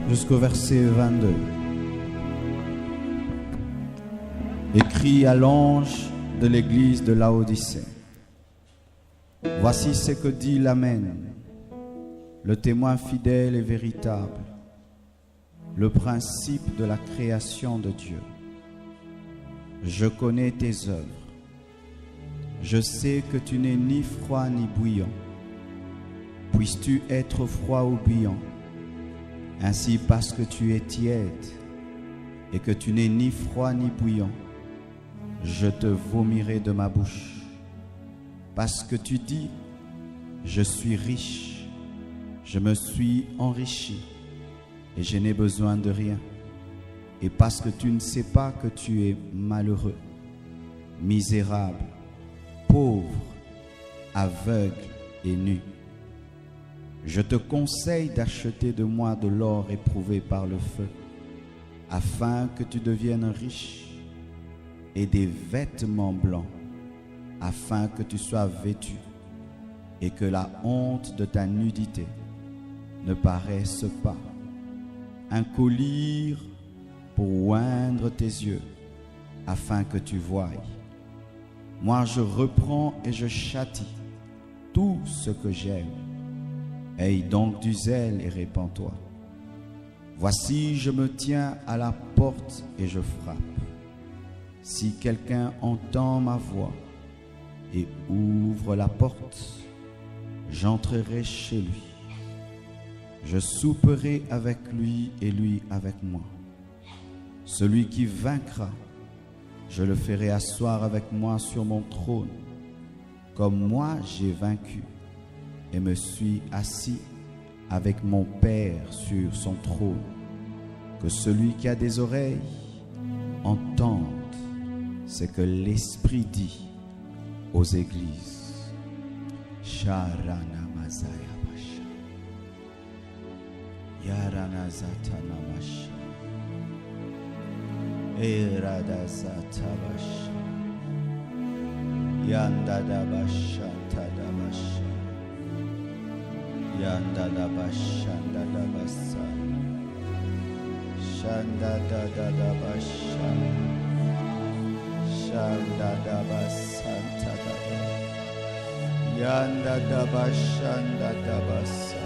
jusqu'au verset 22. Écrit à l'ange de l'église de Laodicée. Voici ce que dit l'Amen, le témoin fidèle et véritable, le principe de la création de Dieu. Je connais tes œuvres. Je sais que tu n'es ni froid ni bouillant. Puisses-tu être froid ou bouillant? Ainsi, parce que tu es tiède et que tu n'es ni froid ni bouillant, je te vomirai de ma bouche. Parce que tu dis, je suis riche, je me suis enrichi et je n'ai besoin de rien. Et parce que tu ne sais pas que tu es malheureux, misérable, pauvre, aveugle et nu. Je te conseille d'acheter de moi de l'or éprouvé par le feu, afin que tu deviennes riche, et des vêtements blancs, afin que tu sois vêtu, et que la honte de ta nudité ne paraisse pas. Un collier pour oindre tes yeux, afin que tu voies. Moi je reprends et je châtie tout ce que j'aime. Aie donc du zèle et répands-toi. Voici, je me tiens à la porte et je frappe. Si quelqu'un entend ma voix et ouvre la porte, j'entrerai chez lui. Je souperai avec lui et lui avec moi. Celui qui vaincra, je le ferai asseoir avec moi sur mon trône, comme moi j'ai vaincu et me suis assis avec mon Père sur son trône. Que celui qui a des oreilles entende ce que l'Esprit dit aux églises. Sharana Mazaya Basha. Yarana Zatana Basha. Erada Zatabasha. Yandada Basha Tadabasha. Yandada Basha Dadabasa. Shandada Basha. Shandada Basanta Daba. Yandada Basha Dadabasa.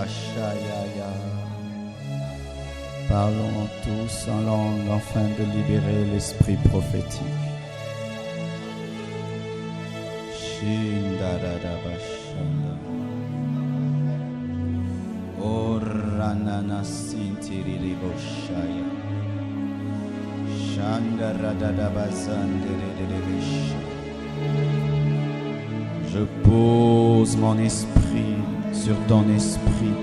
Ashayaya. Parlons tous en langue afin de libérer l'esprit prophétique. Shindaradabashanda. Oranana sintiriliboshaya. Shandaradadabazanderedebesha. Je pose mon esprit sur ton esprit,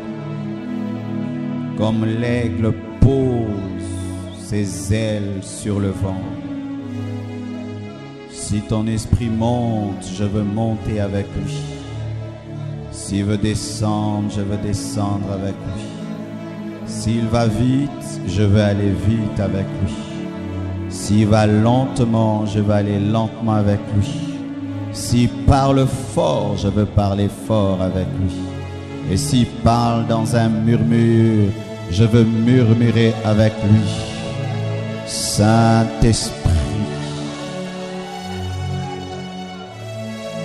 comme l'aigle pose ses ailes sur le vent. Si ton esprit monte, je veux monter avec lui. S'il veut descendre, je veux descendre avec lui. S'il va vite, je veux aller vite avec lui. S'il va lentement, je veux aller lentement avec lui. S'il parle fort, je veux parler fort avec lui. Et s'il parle dans un murmure, je veux murmurer avec lui. Saint-Esprit,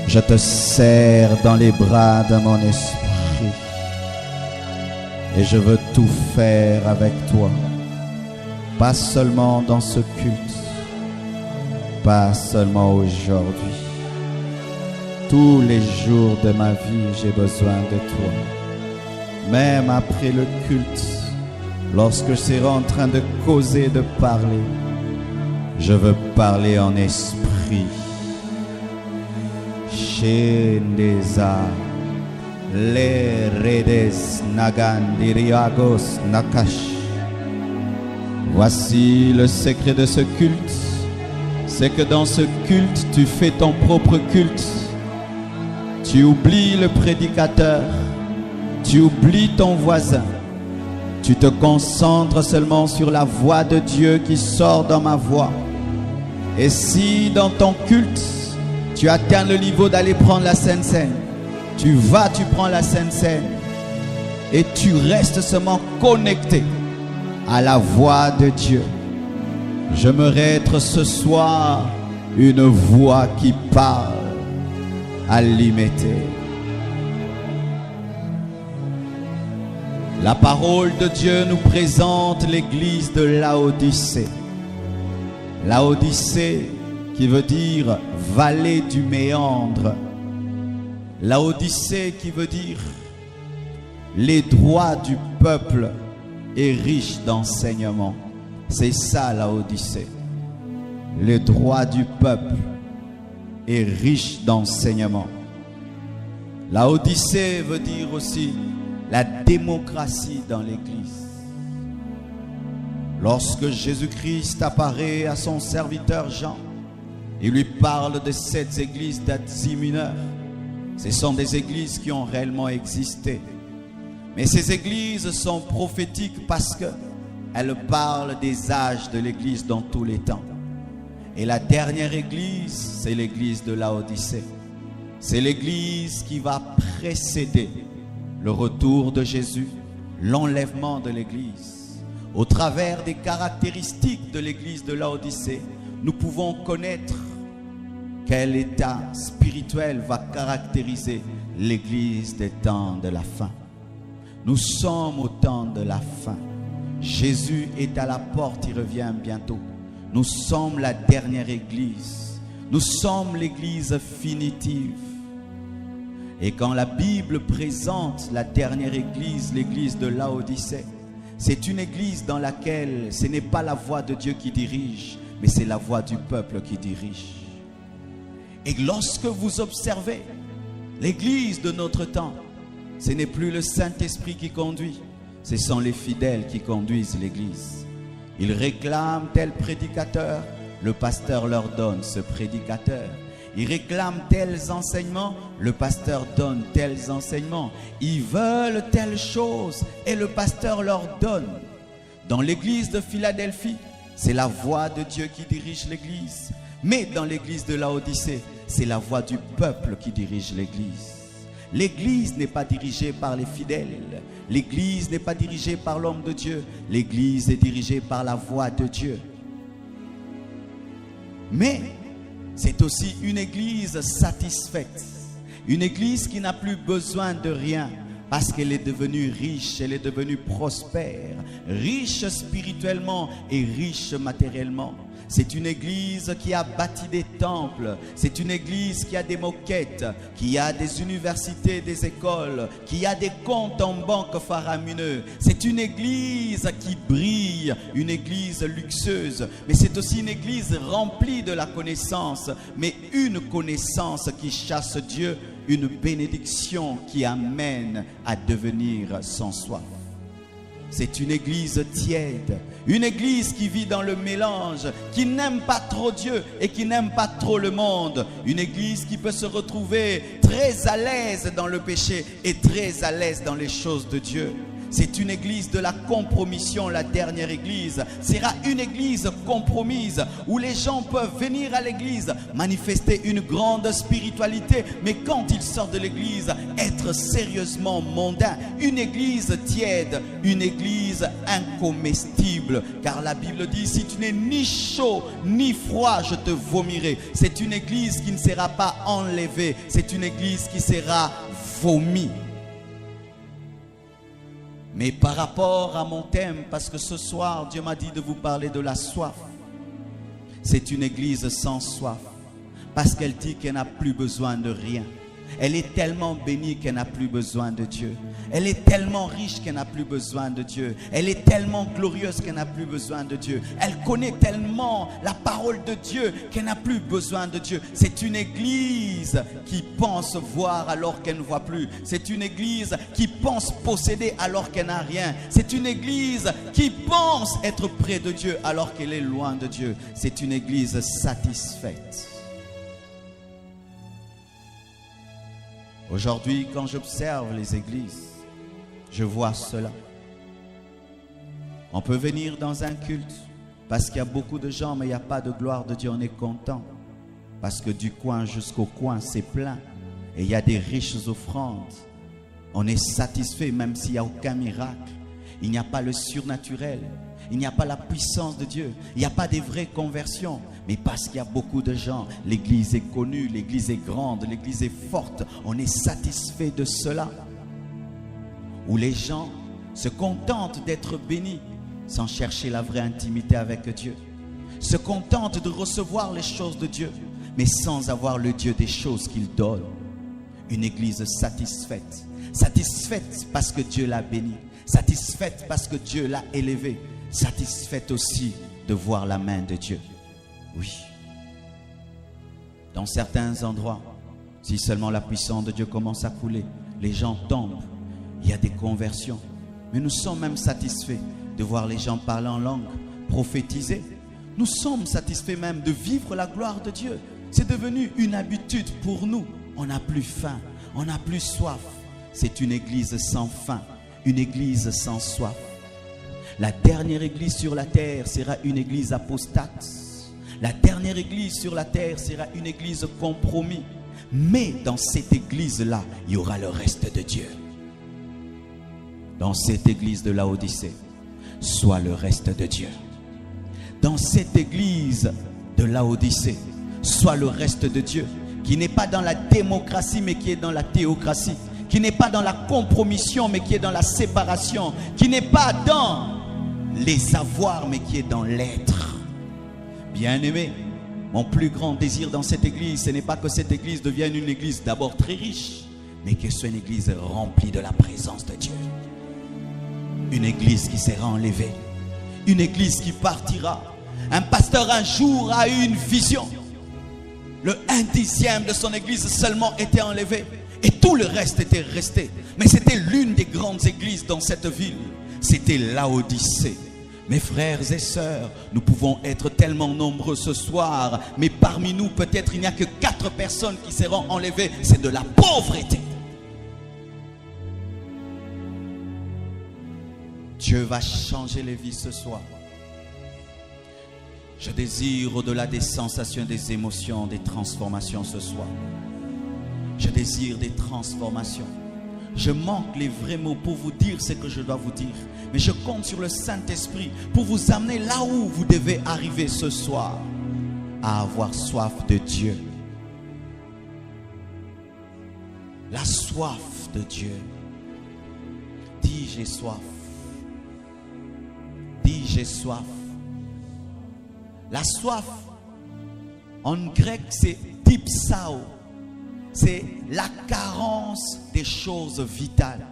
je te serre dans les bras de mon esprit. Et je veux tout faire avec toi. Pas seulement dans ce culte, pas seulement aujourd'hui. Tous les jours de ma vie, j'ai besoin de toi. Même après le culte, lorsque je serai en train de causer, de parler, je veux parler en esprit. Shendeza, les redes nagandiriagos nakash. Voici le secret de ce culte, c'est que dans ce culte, tu fais ton propre culte. Tu oublies le prédicateur, tu oublies ton voisin, tu te concentres seulement sur la voix de Dieu qui sort dans ma voix. Et si dans ton culte, tu atteins le niveau d'aller prendre la Sainte Seine, tu prends la Sainte Seine. et tu restes seulement connecté à la voix de Dieu. J'aimerais être ce soir une voix qui parle à l'imiter. La parole de Dieu nous présente l'église de Laodicée. Laodicée qui veut dire vallée du méandre. Laodicée qui veut dire les droits du peuple est riche d'enseignement. C'est ça Laodicée. Les droits du peuple est riche d'enseignement. Laodicée veut dire aussi la démocratie dans l'église. Lorsque Jésus-Christ apparaît à son serviteur Jean, il lui parle de 7 églises d'Asie mineure. Ce sont des églises qui ont réellement existé. Mais ces églises sont prophétiques parce qu'elles parlent des âges de l'église dans tous les temps. Et la dernière église, c'est l'église de Laodicée. C'est l'église qui va précéder le retour de Jésus, l'enlèvement de l'église. Au travers des caractéristiques de l'église de Laodicée, nous pouvons connaître quel état spirituel va caractériser l'église des temps de la fin. Nous sommes au temps de la fin. Jésus est à la porte, il revient bientôt. Nous sommes la dernière église. Nous sommes l'église finitive. Et quand la Bible présente la dernière église, l'église de Laodicée, c'est une église dans laquelle ce n'est pas la voix de Dieu qui dirige, mais c'est la voix du peuple qui dirige. Et lorsque vous observez l'église de notre temps, ce n'est plus le Saint-Esprit qui conduit, ce sont les fidèles qui conduisent l'église. Ils réclament tel prédicateur, le pasteur leur donne ce prédicateur. Ils réclament tels enseignements, le pasteur donne tels enseignements. Ils veulent telle chose et le pasteur leur donne. Dans l'église de Philadelphie, c'est la voix de Dieu qui dirige l'église. Mais dans l'église de Laodicée, c'est la voix du peuple qui dirige l'église. L'église n'est pas dirigée par les fidèles. L'église n'est pas dirigée par l'homme de Dieu. L'église est dirigée par la voix de Dieu. Mais c'est aussi une église satisfaite. Une église qui n'a plus besoin de rien parce qu'elle est devenue riche, elle est devenue prospère, riche spirituellement et riche matériellement. C'est une église qui a bâti des temples. C'est une église qui a des moquettes, qui a des universités, des écoles, qui a des comptes en banque faramineux. C'est une église qui brille, une église luxueuse. Mais c'est aussi une église remplie de la connaissance, mais une connaissance qui chasse Dieu, une bénédiction qui amène à devenir sans soif. C'est une église tiède, une église qui vit dans le mélange, qui n'aime pas trop Dieu et qui n'aime pas trop le monde. Une église qui peut se retrouver très à l'aise dans le péché et très à l'aise dans les choses de Dieu. C'est une église de la compromission, la dernière église. Sera une église compromise où les gens peuvent venir à l'église, manifester une grande spiritualité, mais quand ils sortent de l'église, être sérieusement mondain. Une église tiède, une église incomestible. Car la Bible dit, si tu n'es ni chaud ni froid, je te vomirai. C'est une église qui ne sera pas enlevée. C'est une église qui sera vomie. Mais par rapport à mon thème, parce que ce soir, Dieu m'a dit de vous parler de la soif. C'est une église sans soif, parce qu'elle dit qu'elle n'a plus besoin de rien. Elle est tellement bénie qu'elle n'a plus besoin de Dieu. Elle est tellement riche qu'elle n'a plus besoin de Dieu. Elle est tellement glorieuse qu'elle n'a plus besoin de Dieu. Elle connaît tellement la parole de Dieu qu'elle n'a plus besoin de Dieu. C'est une église qui pense voir alors qu'elle ne voit plus. C'est une église qui pense posséder alors qu'elle n'a rien. C'est une église qui pense être près de Dieu alors qu'elle est loin de Dieu. C'est une église satisfaite. Aujourd'hui, quand j'observe les églises, je vois cela. On peut venir dans un culte parce qu'il y a beaucoup de gens, mais il n'y a pas de gloire de Dieu. On est content parce que du coin jusqu'au coin, c'est plein. Et il y a des riches offrandes. On est satisfait même s'il n'y a aucun miracle. Il n'y a pas le surnaturel. Il n'y a pas la puissance de Dieu. Il n'y a pas des vraies conversions. Mais parce qu'il y a beaucoup de gens, l'église est connue, l'église est grande, l'église est forte. On est satisfait de cela. Où les gens se contentent d'être bénis sans chercher la vraie intimité avec Dieu. Se contentent de recevoir les choses de Dieu, mais sans avoir le Dieu des choses qu'il donne. Une église satisfaite. Satisfaite parce que Dieu l'a bénie. Satisfaite parce que Dieu l'a élevée. Satisfaite aussi de voir la main de Dieu. Oui. Dans certains endroits, si seulement la puissance de Dieu commence à couler, les gens tombent. Il y a des conversions. Mais nous sommes même satisfaits de voir les gens parler en langue, prophétiser. Nous sommes satisfaits même de vivre la gloire de Dieu. C'est devenu une habitude pour nous. On n'a plus faim, on n'a plus soif. C'est une église sans faim, une église sans soif. La dernière église sur la terre sera une église apostate. La dernière église sur la terre sera une église compromis. Mais dans cette église-là, il y aura le reste de Dieu. Dans cette église de Laodicée, soit le reste de Dieu. Dans cette église de Laodicée, soit le reste de Dieu, qui n'est pas dans la démocratie, mais qui est dans la théocratie, qui n'est pas dans la compromission, mais qui est dans la séparation, qui n'est pas dans les avoirs, mais qui est dans l'être. Bien-aimé, mon plus grand désir dans cette église, ce n'est pas que cette église devienne une église d'abord très riche, mais que ce soit une église remplie de la présence de Dieu. Une église qui sera enlevée, une église qui partira. Un pasteur un jour a eu une vision. Le 1/10 de son église seulement était enlevé et tout le reste était resté. Mais c'était l'une des grandes églises dans cette ville. C'était Laodicée. Mes frères et sœurs, nous pouvons être tellement nombreux ce soir, mais parmi nous peut-être il n'y a que 4 personnes qui seront enlevées. C'est de la pauvreté. Dieu va changer les vies ce soir. Je désire au-delà des sensations, des émotions, des transformations ce soir. Je désire des transformations. Je manque les vrais mots pour vous dire ce que je dois vous dire. Mais je compte sur le Saint-Esprit pour vous amener là où vous devez arriver ce soir. À avoir soif de Dieu. La soif de Dieu. Dis j'ai soif. Dis j'ai soif. La soif, en grec, c'est dipsao. C'est la carence des choses vitales.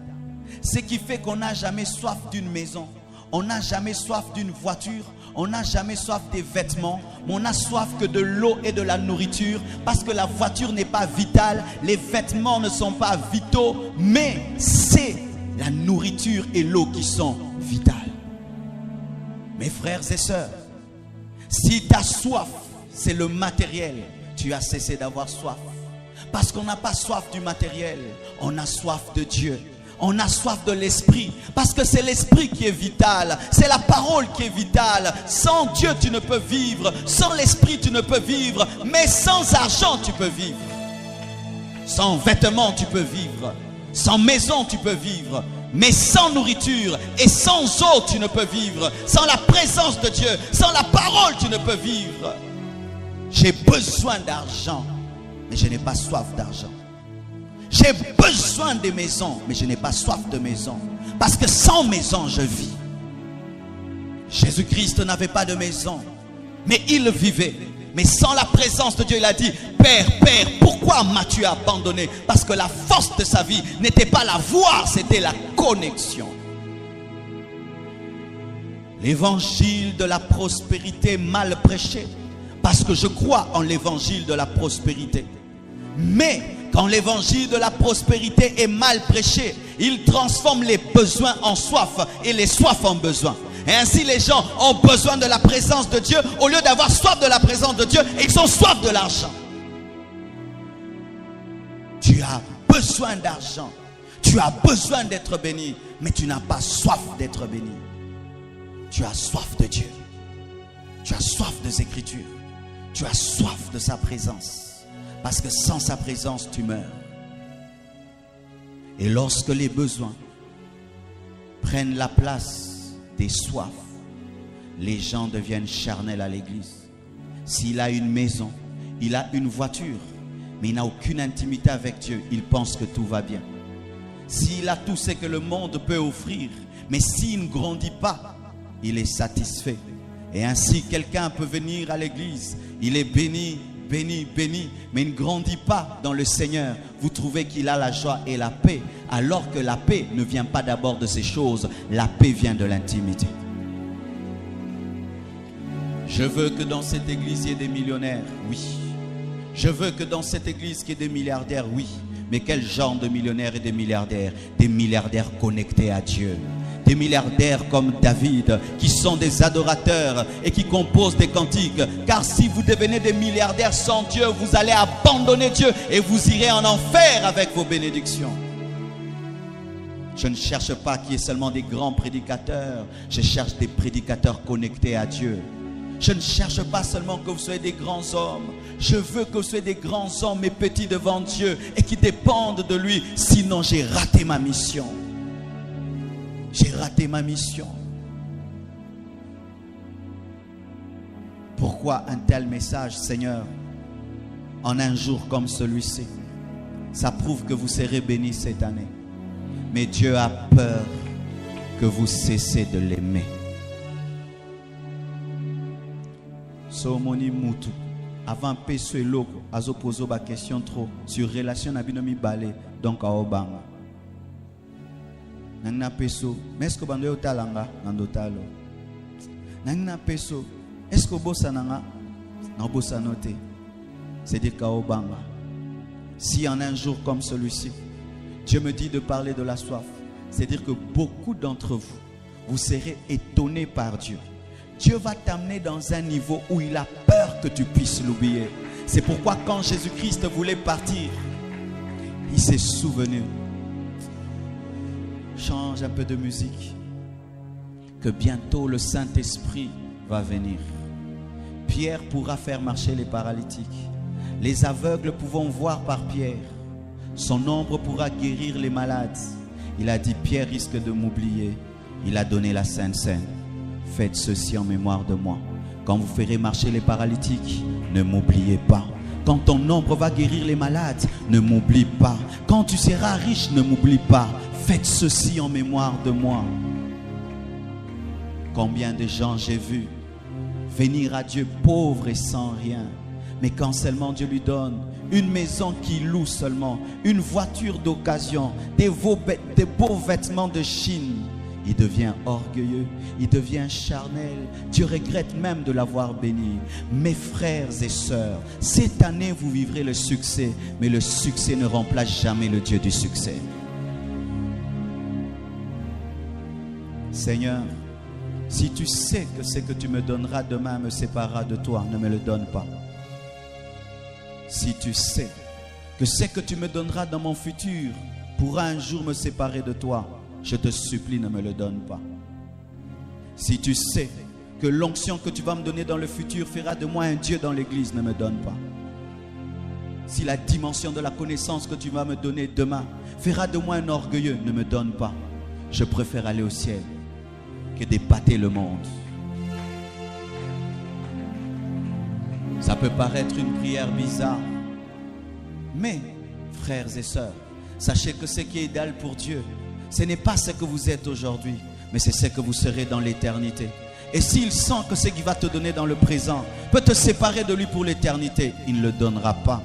Ce qui fait qu'on n'a jamais soif d'une maison. On n'a jamais soif d'une voiture. On n'a jamais soif des vêtements. Mais on n'a soif que de l'eau et de la nourriture. Parce que la voiture n'est pas vitale. Les vêtements ne sont pas vitaux. Mais c'est la nourriture et l'eau qui sont vitales. Mes frères et sœurs, si ta soif, c'est le matériel, tu as cessé d'avoir soif. Parce qu'on n'a pas soif du matériel, on a soif de Dieu. On a soif de l'esprit. Parce que c'est l'esprit qui est vital. C'est la parole qui est vitale. Sans Dieu, tu ne peux vivre. Sans l'esprit, tu ne peux vivre. Mais sans argent, tu peux vivre. Sans vêtements, tu peux vivre. Sans maison, tu peux vivre. Mais sans nourriture et sans eau, tu ne peux vivre. Sans la présence de Dieu, sans la parole, tu ne peux vivre. J'ai besoin d'argent, mais je n'ai pas soif d'argent. J'ai besoin de maisons, mais je n'ai pas soif de maison. Parce que sans maison, je vis. Jésus-Christ n'avait pas de maison, mais il vivait. Mais sans la présence de Dieu, il a dit: Père, Père, pourquoi m'as-tu abandonné? Parce que la force de sa vie n'était pas la voir, c'était la connexion. L'évangile de la prospérité mal prêché, parce que je crois en l'évangile de la prospérité. Mais quand l'évangile de la prospérité est mal prêché, il transforme les besoins en soif et les soifs en besoins. Et ainsi les gens ont besoin de la présence de Dieu au lieu d'avoir soif de la présence de Dieu, et ils ont soif de l'argent. Tu as besoin d'argent, tu as besoin d'être béni, mais tu n'as pas soif d'être béni. Tu as soif de Dieu, tu as soif des Écritures, tu as soif de sa présence, parce que sans sa présence tu meurs. Et lorsque les besoins prennent la place des soifs, les gens deviennent charnels à l'église. S'il a une maison, il a une voiture, mais il n'a aucune intimité avec Dieu, il pense que tout va bien. S'il a tout ce que le monde peut offrir, mais s'il ne grandit pas, il est satisfait. Et ainsi, quelqu'un peut venir à l'église, il est béni, béni, béni, mais il ne grandit pas dans le Seigneur. Vous trouvez qu'il a la joie et la paix, alors que la paix ne vient pas d'abord de ces choses, la paix vient de l'intimité. Je veux que dans cette église, il y ait des millionnaires, oui. Je veux que dans cette église, il y ait des milliardaires, oui. Mais quel genre de millionnaires et de milliardaires? Des milliardaires connectés à Dieu. Des milliardaires comme David, qui sont des adorateurs et qui composent des cantiques. Car si vous devenez des milliardaires sans Dieu, vous allez abandonner Dieu et vous irez en enfer avec vos bénédictions. Je ne cherche pas qu'il y ait seulement des grands prédicateurs. Je cherche des prédicateurs connectés à Dieu. Je ne cherche pas seulement que vous soyez des grands hommes. Je veux que vous soyez des grands hommes et petits devant Dieu et qui dépendent de lui. Sinon, j'ai raté ma mission. J'ai raté ma mission. Pourquoi un tel message, Seigneur, en un jour comme celui-ci? Ça prouve que vous serez bénis cette année. Mais Dieu a peur que vous cessez de l'aimer. Somoni mutu avant peso eloko azo poser ba question trop sur relation na bino mibale donc a obanga nangna peso mais est-ce que bando yo talanga nandotalo nangna peso est-ce que bossa nanga na bossa noté c'est dire ka obanga. Si en un jour comme celui-ci Dieu me dit de parler de la soif, c'est dire que beaucoup d'entre vous, vous serez étonnés par Dieu. Dieu va t'amener dans un niveau où il a peur que tu puisses l'oublier. C'est pourquoi quand Jésus-Christ voulait partir, il s'est souvenu. Change un peu de musique. Que bientôt le Saint-Esprit va venir. Pierre pourra faire marcher les paralytiques. Les aveugles pourront voir par Pierre. Son ombre pourra guérir les malades. Il a dit, Pierre risque de m'oublier. Il a donné la Sainte Seine. Faites ceci en mémoire de moi. Quand vous ferez marcher les paralytiques, ne m'oubliez pas. Quand ton ombre va guérir les malades, ne m'oublie pas. Quand tu seras riche, ne m'oublie pas. Faites ceci en mémoire de moi. Combien de gens j'ai vu venir à Dieu pauvres et sans rien. Mais quand seulement Dieu lui donne une maison qu'il loue seulement, une voiture d'occasion, des beaux vêtements de Chine, il devient orgueilleux, il devient charnel. Dieu regrette même de l'avoir béni. Mes frères et sœurs, cette année vous vivrez le succès, mais le succès ne remplace jamais le Dieu du succès. Seigneur, si tu sais que ce que tu me donneras demain me séparera de toi, ne me le donne pas. Si tu sais que ce que tu me donneras dans mon futur pourra un jour me séparer de toi, je te supplie, ne me le donne pas. Si tu sais que l'onction que tu vas me donner dans le futur fera de moi un Dieu dans l'église, ne me donne pas. Si la dimension de la connaissance que tu vas me donner demain fera de moi un orgueilleux, ne me donne pas. Je préfère aller au ciel que d'épater le monde. Ça peut paraître une prière bizarre, mais frères et sœurs, sachez que ce qui est idéal pour Dieu, ce n'est pas ce que vous êtes aujourd'hui, mais c'est ce que vous serez dans l'éternité. Et s'il sent que ce qu'il va te donner dans le présent peut te séparer de lui pour l'éternité, il ne le donnera pas.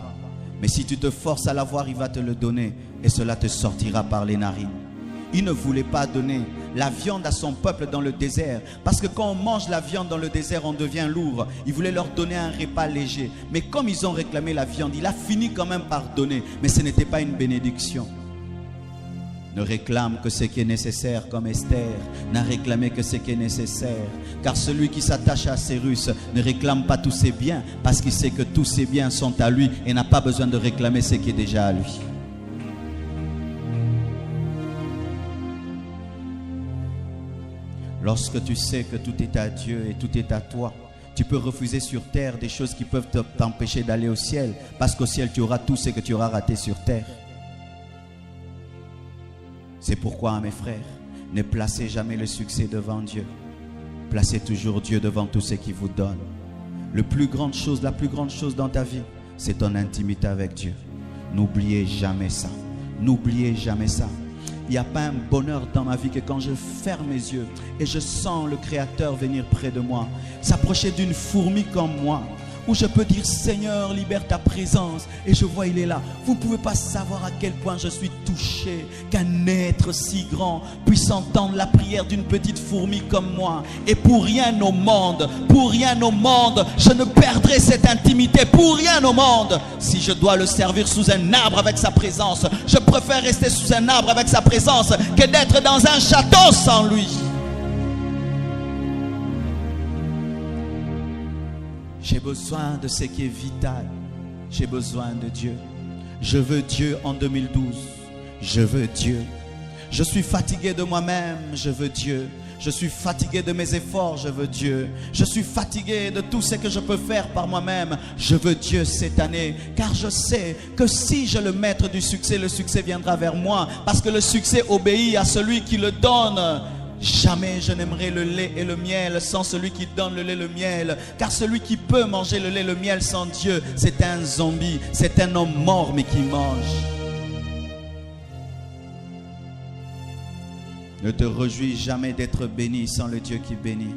Mais si tu te forces à l'avoir, il va te le donner et cela te sortira par les narines. Il ne voulait pas donner la viande à son peuple dans le désert, parce que quand on mange la viande dans le désert, on devient lourd. Il voulait leur donner un repas léger. Mais comme ils ont réclamé la viande, il a fini quand même par donner. Mais ce n'était pas une bénédiction. Ne réclame que ce qui est nécessaire comme Esther n'a réclamé que ce qui est nécessaire. Car celui qui s'attache à Cyrus ne réclame pas tous ses biens, parce qu'il sait que tous ses biens sont à lui et n'a pas besoin de réclamer ce qui est déjà à lui. Lorsque tu sais que tout est à Dieu et tout est à toi, tu peux refuser sur terre des choses qui peuvent t'empêcher d'aller au ciel, parce qu'au ciel tu auras tout ce que tu auras raté sur terre. C'est pourquoi, mes frères, ne placez jamais le succès devant Dieu. Placez toujours Dieu devant tout ce qu'il vous donne. La plus grande chose dans ta vie, c'est ton intimité avec Dieu. N'oubliez jamais ça. N'oubliez jamais ça. Il n'y a pas un bonheur dans ma vie que quand je ferme mes yeux et je sens le Créateur venir près de moi, s'approcher d'une fourmi comme moi, où je peux dire Seigneur, libère ta présence, et je vois il est là. Vous ne pouvez pas savoir à quel point je suis touché qu'un être si grand puisse entendre la prière d'une petite fourmi comme moi. Et pour rien au monde, je ne perdrai cette intimité, pour rien au monde. Si je dois le servir sous un arbre avec sa présence, je préfère rester sous un arbre avec sa présence que d'être dans un château sans lui. J'ai besoin de ce qui est vital. J'ai besoin de Dieu. Je veux Dieu en 2012. Je veux Dieu. Je suis fatigué de moi-même. Je veux Dieu. Je suis fatigué de mes efforts. Je veux Dieu. Je suis fatigué de tout ce que je peux faire par moi-même. Je veux Dieu cette année. Car je sais que si je le maître du succès, le succès viendra vers moi. Parce que le succès obéit à celui qui le donne. Jamais je n'aimerai le lait et le miel sans celui qui donne le lait et le miel. Car celui qui peut manger le lait et le miel sans Dieu, c'est un zombie, c'est un homme mort mais qui mange. Ne te réjouis jamais d'être béni sans le Dieu qui bénit.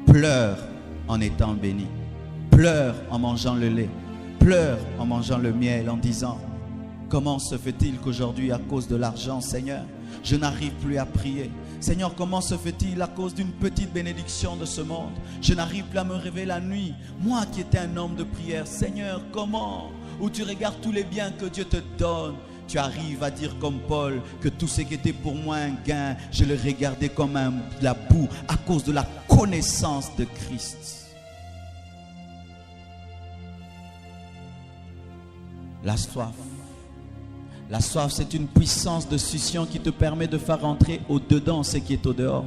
Pleure en étant béni. Pleure en mangeant le lait. Pleure en mangeant le miel en disant: comment se fait-il qu'aujourd'hui, à cause de l'argent, Seigneur, je n'arrive plus à prier? Seigneur, comment se fait-il à cause d'une petite bénédiction de ce monde, je n'arrive plus à me réveiller la nuit? Moi qui étais un homme de prière, Seigneur, comment? Où tu regardes tous les biens que Dieu te donne, tu arrives à dire comme Paul que tout ce qui était pour moi un gain, je le regardais comme la boue à cause de la connaissance de Christ. La soif. La soif, c'est une puissance de succion qui te permet de faire entrer au-dedans ce qui est au-dehors.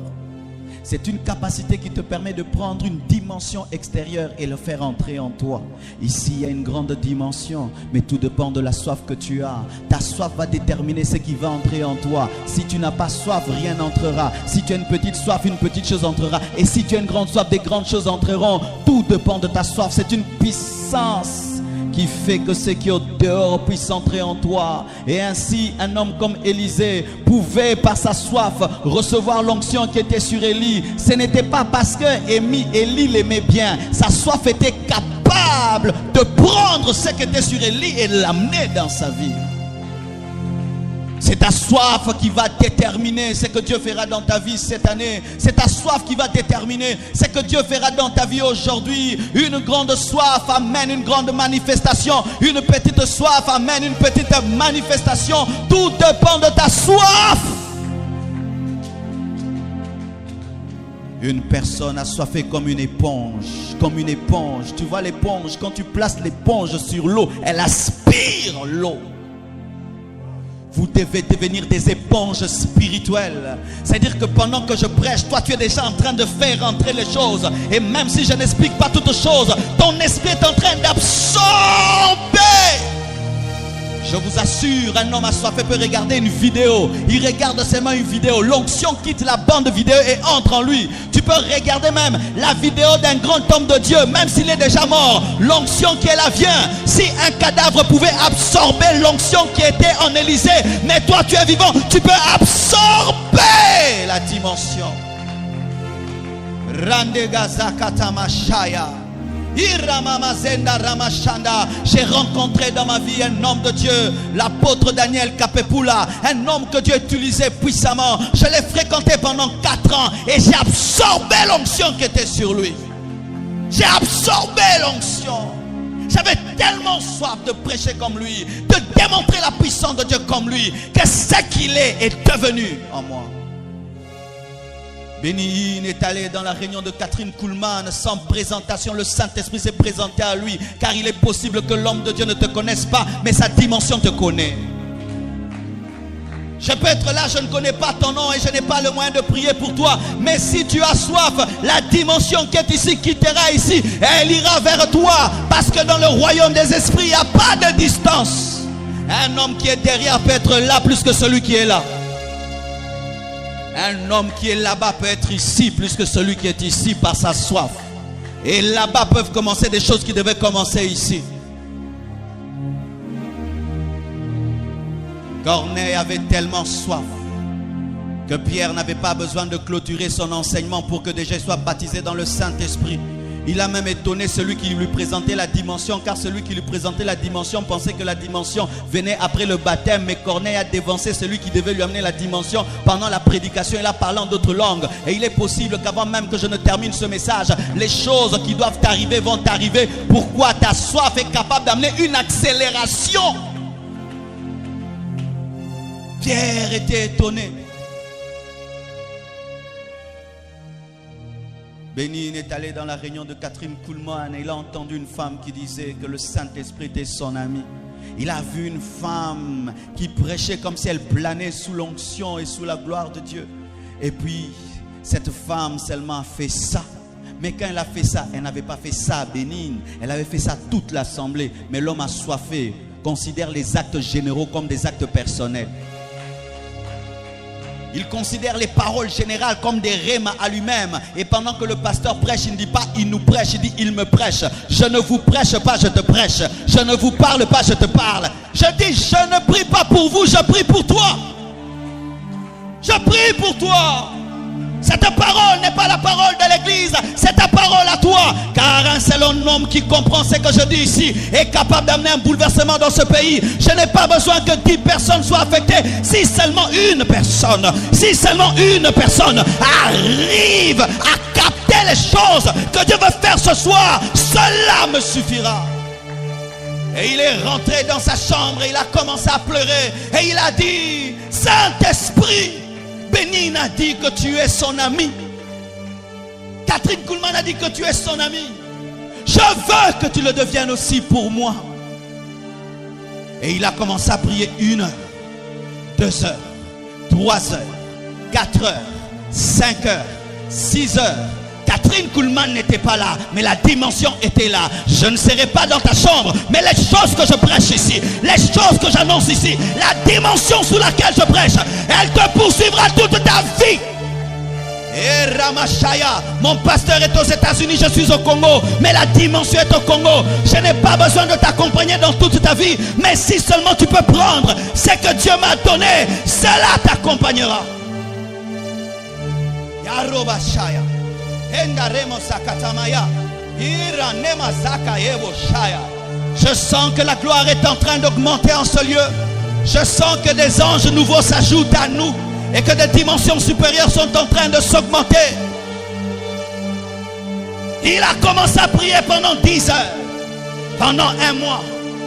C'est une capacité qui te permet de prendre une dimension extérieure et le faire entrer en toi. Ici, il y a une grande dimension, mais tout dépend de la soif que tu as. Ta soif va déterminer ce qui va entrer en toi. Si tu n'as pas soif, rien n'entrera. Si tu as une petite soif, une petite chose entrera. Et si tu as une grande soif, des grandes choses entreront. Tout dépend de ta soif. C'est une puissance qui fait que ce qui est au dehors puisse entrer en toi. Et ainsi, un homme comme Élisée pouvait, par sa soif, recevoir l'onction qui était sur Élie. Ce n'était pas parce que Élie l'aimait bien. Sa soif était capable de prendre ce qui était sur Élie et l'amener dans sa vie. C'est ta soif qui va déterminer ce que Dieu fera dans ta vie cette année. C'est ta soif qui va déterminer ce que Dieu fera dans ta vie aujourd'hui. Une grande soif amène une grande manifestation. Une petite soif amène une petite manifestation. Tout dépend de ta soif. Une personne assoiffée comme une éponge. Comme une éponge. Tu vois l'éponge, quand tu places l'éponge sur l'eau, elle aspire l'eau. Vous devez devenir des éponges spirituelles. C'est-à-dire que pendant que je prêche, toi tu es déjà en train de faire entrer les choses. Et même si je n'explique pas toutes choses, ton esprit est en train d'absorber. Je vous assure, un homme assoiffé peut regarder une vidéo. Il regarde seulement une vidéo. L'onction quitte la bande vidéo et entre en lui. Tu peux regarder même la vidéo d'un grand homme de Dieu, même s'il est déjà mort. L'onction qui est là vient. Si un cadavre pouvait absorber l'onction qui était en Élysée, mais toi tu es vivant, tu peux absorber la dimension. Randegazakatamashaya. J'ai rencontré dans ma vie un homme de Dieu, l'apôtre Daniel Kapepula, un homme que Dieu utilisait puissamment. Je l'ai fréquenté pendant 4 ans et j'ai absorbé l'onction qui était sur lui. J'ai absorbé l'onction. J'avais tellement soif de prêcher comme lui, de démontrer la puissance de Dieu comme lui, que ce qu'il est devenu en moi. Béni est allé dans la réunion de Catherine Kuhlman sans présentation. Le Saint-Esprit s'est présenté à lui, car il est possible que l'homme de Dieu ne te connaisse pas, mais sa dimension te connaît. Je peux être là, je ne connais pas ton nom et je n'ai pas le moyen de prier pour toi, mais si tu as soif, la dimension qui est ici quittera ici et elle ira vers toi, parce que dans le royaume des esprits il n'y a pas de distance. Un homme qui est derrière peut être là plus que celui qui est là. Un homme qui est là-bas peut être ici plus que celui qui est ici par sa soif. Et là-bas peuvent commencer des choses qui devaient commencer ici. Corneille avait tellement soif que Pierre n'avait pas besoin de clôturer son enseignement pour que des gens soient baptisés dans le Saint-Esprit. Il a même étonné celui qui lui présentait la dimension, car celui qui lui présentait la dimension pensait que la dimension venait après le baptême. Mais Corneille a dévancé celui qui devait lui amener la dimension pendant la prédication. Il a parlé en d'autres langues. Et il est possible qu'avant même que je ne termine ce message, les choses qui doivent t'arriver vont t'arriver. Pourquoi? Ta soif est capable d'amener une accélération. Pierre était étonné. Bénin est allé dans la réunion de Catherine Kuhlman et il a entendu une femme qui disait que le Saint-Esprit était son ami. Il a vu une femme qui prêchait comme si elle planait sous l'onction et sous la gloire de Dieu. Et puis, cette femme seulement a fait ça. Mais quand elle a fait ça, elle n'avait pas fait ça à Bénin. Elle avait fait ça à toute l'assemblée. Mais l'homme assoiffé considère les actes généraux comme des actes personnels. Il considère les paroles générales comme des rhémas à lui-même. Et pendant que le pasteur prêche, il ne dit pas il nous prêche, il dit il me prêche. Je ne vous prêche pas, je te prêche. Je ne vous parle pas, je te parle. Je dis je ne prie pas pour vous, je prie pour toi. Je prie pour toi. Cette parole n'est pas la parole de l'église, c'est ta parole à toi. Car un seul homme qui comprend ce que je dis ici est capable d'amener un bouleversement dans ce pays. Je n'ai pas besoin que 10 personnes soient affectées. Si seulement une personne arrive à capter les choses que Dieu veut faire ce soir, cela me suffira. Et il est rentré dans sa chambre et il a commencé à pleurer. Et il a dit, Saint-Esprit, Bénin a dit que tu es son ami. Catherine Kuhlman a dit que tu es son ami. Je veux que tu le deviennes aussi pour moi. Et il a commencé à prier 1 heure, 2 heures, 3 heures, 4 heures, 5 heures, 6 heures. Catherine Kuhlman n'était pas là, mais la dimension était là. Je ne serai pas dans ta chambre, mais les choses que je prêche ici, les choses que j'annonce ici, la dimension sous laquelle je prêche, elle te poursuivra toute ta vie. Et Ramachaya, mon pasteur est aux États-Unis, je suis au Congo, mais la dimension est au Congo. Je n'ai pas besoin de t'accompagner dans toute ta vie, mais si seulement tu peux prendre ce que Dieu m'a donné, cela t'accompagnera. Yarobashaya. Je sens que la gloire est en train d'augmenter en ce lieu. Je sens que des anges nouveaux s'ajoutent à nous et que des dimensions supérieures sont en train de s'augmenter. Il a commencé à prier pendant 10 heures, pendant 1 mois,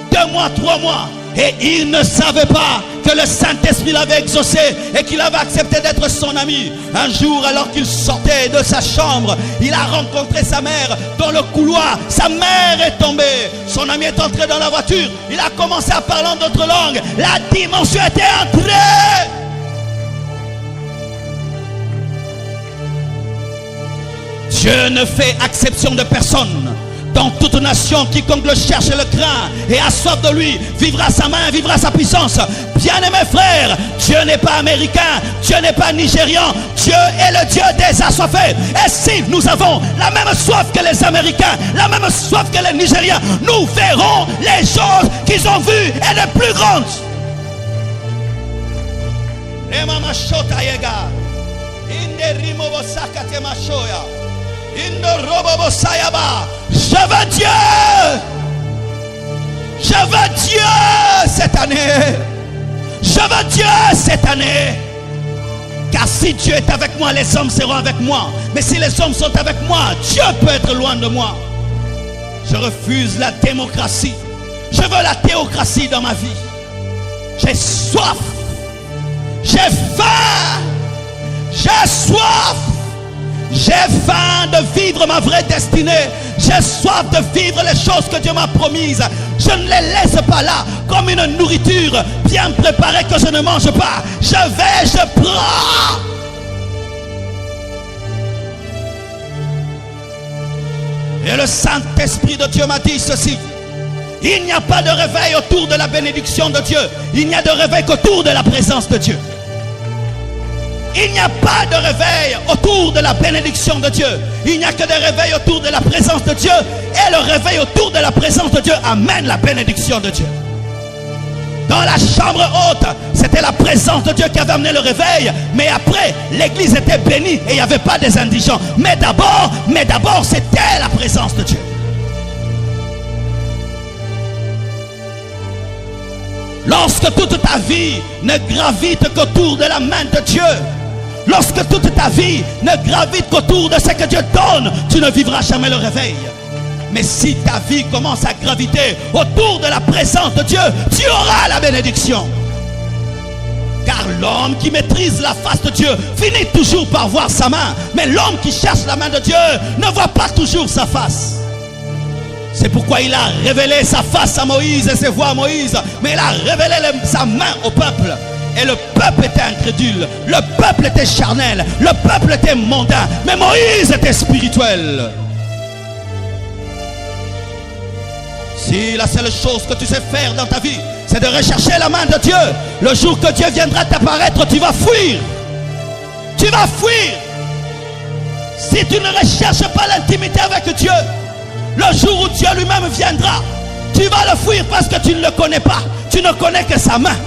2 mois, 3 mois. Et il ne savait pas que le Saint-Esprit l'avait exaucé et qu'il avait accepté d'être son ami. Un jour, alors qu'il sortait de sa chambre, il a rencontré sa mère dans le couloir. Sa mère est tombée. Son ami est entré dans la voiture. Il a commencé à parler en d'autres langues. La dimension était entrée. Dieu ne fait exception de personne. Dans toute nation, quiconque le cherche et le craint et a soif de lui, vivra sa main, vivra sa puissance. Bien-aimés frères, Dieu n'est pas américain, Dieu n'est pas nigérian, Dieu est le Dieu des assoiffés. Et si nous avons la même soif que les Américains, la même soif que les Nigériens, nous verrons les choses qu'ils ont vues et les plus grandes. Je veux Dieu. Je veux Dieu cette année. Je veux Dieu cette année. Car si Dieu est avec moi, les hommes seront avec moi. Mais si les hommes sont avec moi, Dieu peut être loin de moi. Je refuse la démocratie. Je veux la théocratie dans ma vie. J'ai soif. J'ai faim. J'ai soif. J'ai faim de vivre ma vraie destinée. J'ai soif de vivre les choses que Dieu m'a promises. Je ne les laisse pas là comme une nourriture bien préparée que je ne mange pas. Je vais, je prends. Et le Saint-Esprit de Dieu m'a dit ceci. Il n'y a pas de réveil autour de la bénédiction de Dieu. Il n'y a de réveil qu'autour de la présence de Dieu. Il n'y a pas de réveil autour de la bénédiction de Dieu. Il n'y a que des réveils autour de la présence de Dieu. Et le réveil autour de la présence de Dieu amène la bénédiction de Dieu. Dans la chambre haute, c'était la présence de Dieu qui avait amené le réveil. Mais après, l'église était bénie et il n'y avait pas des indigents. Mais d'abord, c'était la présence de Dieu. Lorsque toute ta vie ne gravite qu'autour de la main de Dieu, lorsque toute ta vie ne gravite qu'autour de ce que Dieu donne, tu ne vivras jamais le réveil. Mais si ta vie commence à graviter autour de la présence de Dieu, tu auras la bénédiction. Car l'homme qui maîtrise la face de Dieu finit toujours par voir sa main. Mais l'homme qui cherche la main de Dieu ne voit pas toujours sa face. C'est pourquoi il a révélé sa face à Moïse et ses voix à Moïse. Mais il a révélé sa main au peuple. Et le peuple était incrédule. Le peuple était charnel. Le peuple était mondain. Mais Moïse était spirituel. Si la seule chose que tu sais faire dans ta vie, c'est de rechercher la main de Dieu, le jour que Dieu viendra t'apparaître, tu vas fuir. Tu vas fuir. Si tu ne recherches pas l'intimité avec Dieu, le jour où Dieu lui-même viendra, tu vas le fuir parce que tu ne le connais pas. Tu ne connais que sa main.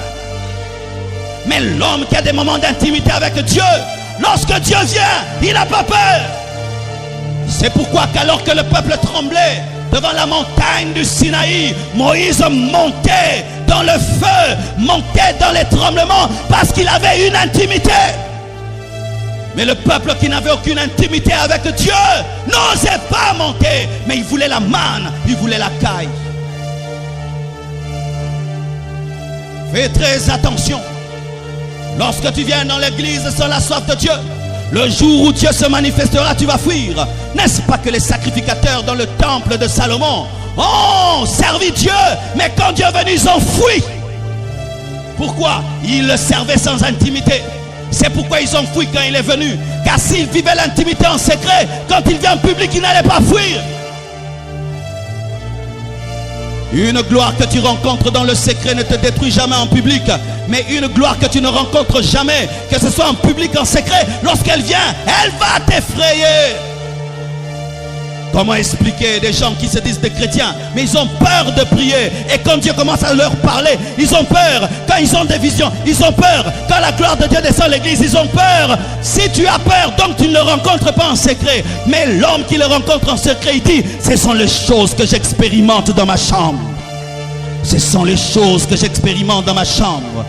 Mais l'homme qui a des moments d'intimité avec Dieu, lorsque Dieu vient, il n'a pas peur. C'est pourquoi qu'alors que le peuple tremblait devant la montagne du Sinaï, Moïse montait dans le feu, montait dans les tremblements parce qu'il avait une intimité. Mais le peuple qui n'avait aucune intimité avec Dieu n'osait pas monter, mais il voulait la manne, il voulait la caille. Fais très attention. Lorsque tu viens dans l'église sans la soif de Dieu, le jour où Dieu se manifestera, tu vas fuir. N'est-ce pas que les sacrificateurs dans le temple de Salomon ont servi Dieu, mais quand Dieu est venu, ils ont fui. Pourquoi? Ils le servaient sans intimité. C'est pourquoi ils ont fui quand il est venu. Car s'ils vivaient l'intimité en secret, quand il vient en public, ils n'allaient pas fuir. Une gloire que tu rencontres dans le secret ne te détruit jamais en public. Mais une gloire que tu ne rencontres jamais, que ce soit en public, en secret, lorsqu'elle vient, elle va t'effrayer. Comment expliquer des gens qui se disent des chrétiens, mais ils ont peur de prier. Et quand Dieu commence à leur parler, ils ont peur. Quand ils ont des visions, ils ont peur. Quand la gloire de Dieu descend à l'église, ils ont peur. Si tu as peur, donc tu ne le rencontres pas en secret. Mais l'homme qui le rencontre en secret, il dit, ce sont les choses que j'expérimente dans ma chambre. Ce sont les choses que j'expérimente dans ma chambre.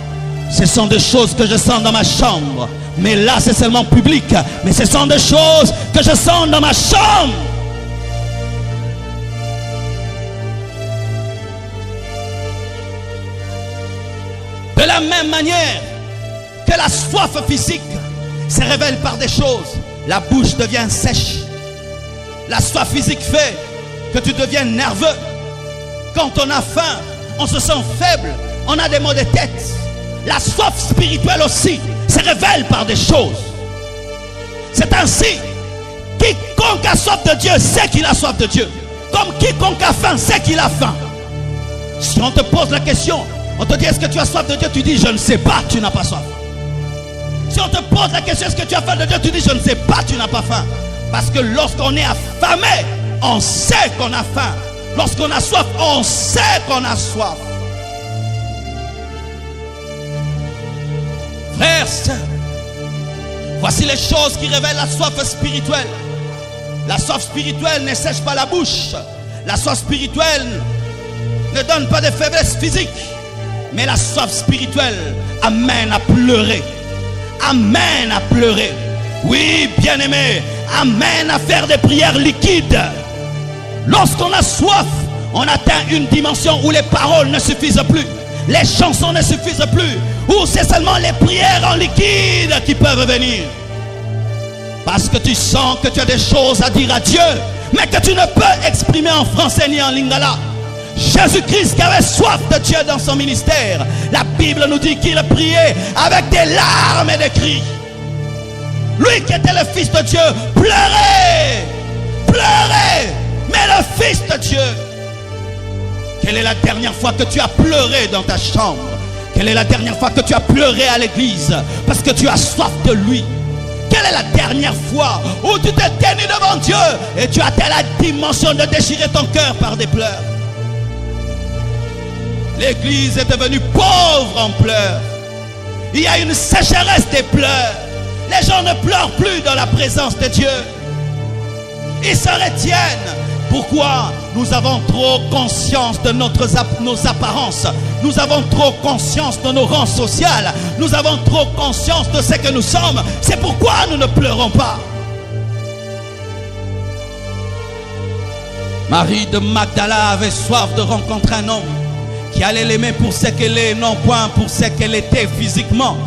Ce sont des choses que je sens dans ma chambre. Mais là, c'est seulement public. Mais ce sont des choses que je sens dans ma chambre. De la même manière que la soif physique se révèle par des choses, la bouche devient sèche. La soif physique fait que tu deviens nerveux. Quand on a faim, on se sent faible, on a des maux de tête. La soif spirituelle aussi se révèle par des choses. C'est ainsi, quiconque a soif de Dieu sait qu'il a soif de Dieu. Comme quiconque a faim sait qu'il a faim. Si on te pose la question, on te dit est-ce que tu as soif de Dieu? Tu dis je ne sais pas, tu n'as pas soif. Si on te pose la question est-ce que tu as faim de Dieu? Tu dis je ne sais pas, tu n'as pas faim. Parce que lorsqu'on est affamé, on sait qu'on a faim. Lorsqu'on a soif, on sait qu'on a soif. Frères, sœurs, voici les choses qui révèlent la soif spirituelle. La soif spirituelle ne sèche pas la bouche. La soif spirituelle ne donne pas de faiblesse physique. Mais la soif spirituelle amène à pleurer. Amène à pleurer. Oui, bien-aimé, amène à faire des prières liquides. Lorsqu'on a soif, on atteint une dimension où les paroles ne suffisent plus. Les chansons ne suffisent plus. Où c'est seulement les prières en liquide qui peuvent venir. Parce que tu sens que tu as des choses à dire à Dieu, mais que tu ne peux exprimer en français ni en lingala. Jésus-Christ qui avait soif de Dieu dans son ministère, la Bible nous dit qu'il priait avec des larmes et des cris. Lui qui était le Fils de Dieu pleurait, pleurait, mais le Fils de Dieu. Quelle est la dernière fois que tu as pleuré dans ta chambre? Quelle est la dernière fois que tu as pleuré à l'église parce que tu as soif de lui? Quelle est la dernière fois où tu t'es tenu devant Dieu et tu as atteint la dimension de déchirer ton cœur par des pleurs? L'église est devenue pauvre en pleurs. Il y a une sécheresse des pleurs. Les gens ne pleurent plus dans la présence de Dieu. Ils se retiennent. Pourquoi? Nous avons trop conscience de nos apparences. Nous avons trop conscience de nos rangs sociaux. Nous avons trop conscience de ce que nous sommes. C'est pourquoi nous ne pleurons pas. Marie de Magdala avait soif de rencontrer un homme qui allait l'aimer pour ce qu'elle est, non point pour ce qu'elle était physiquement.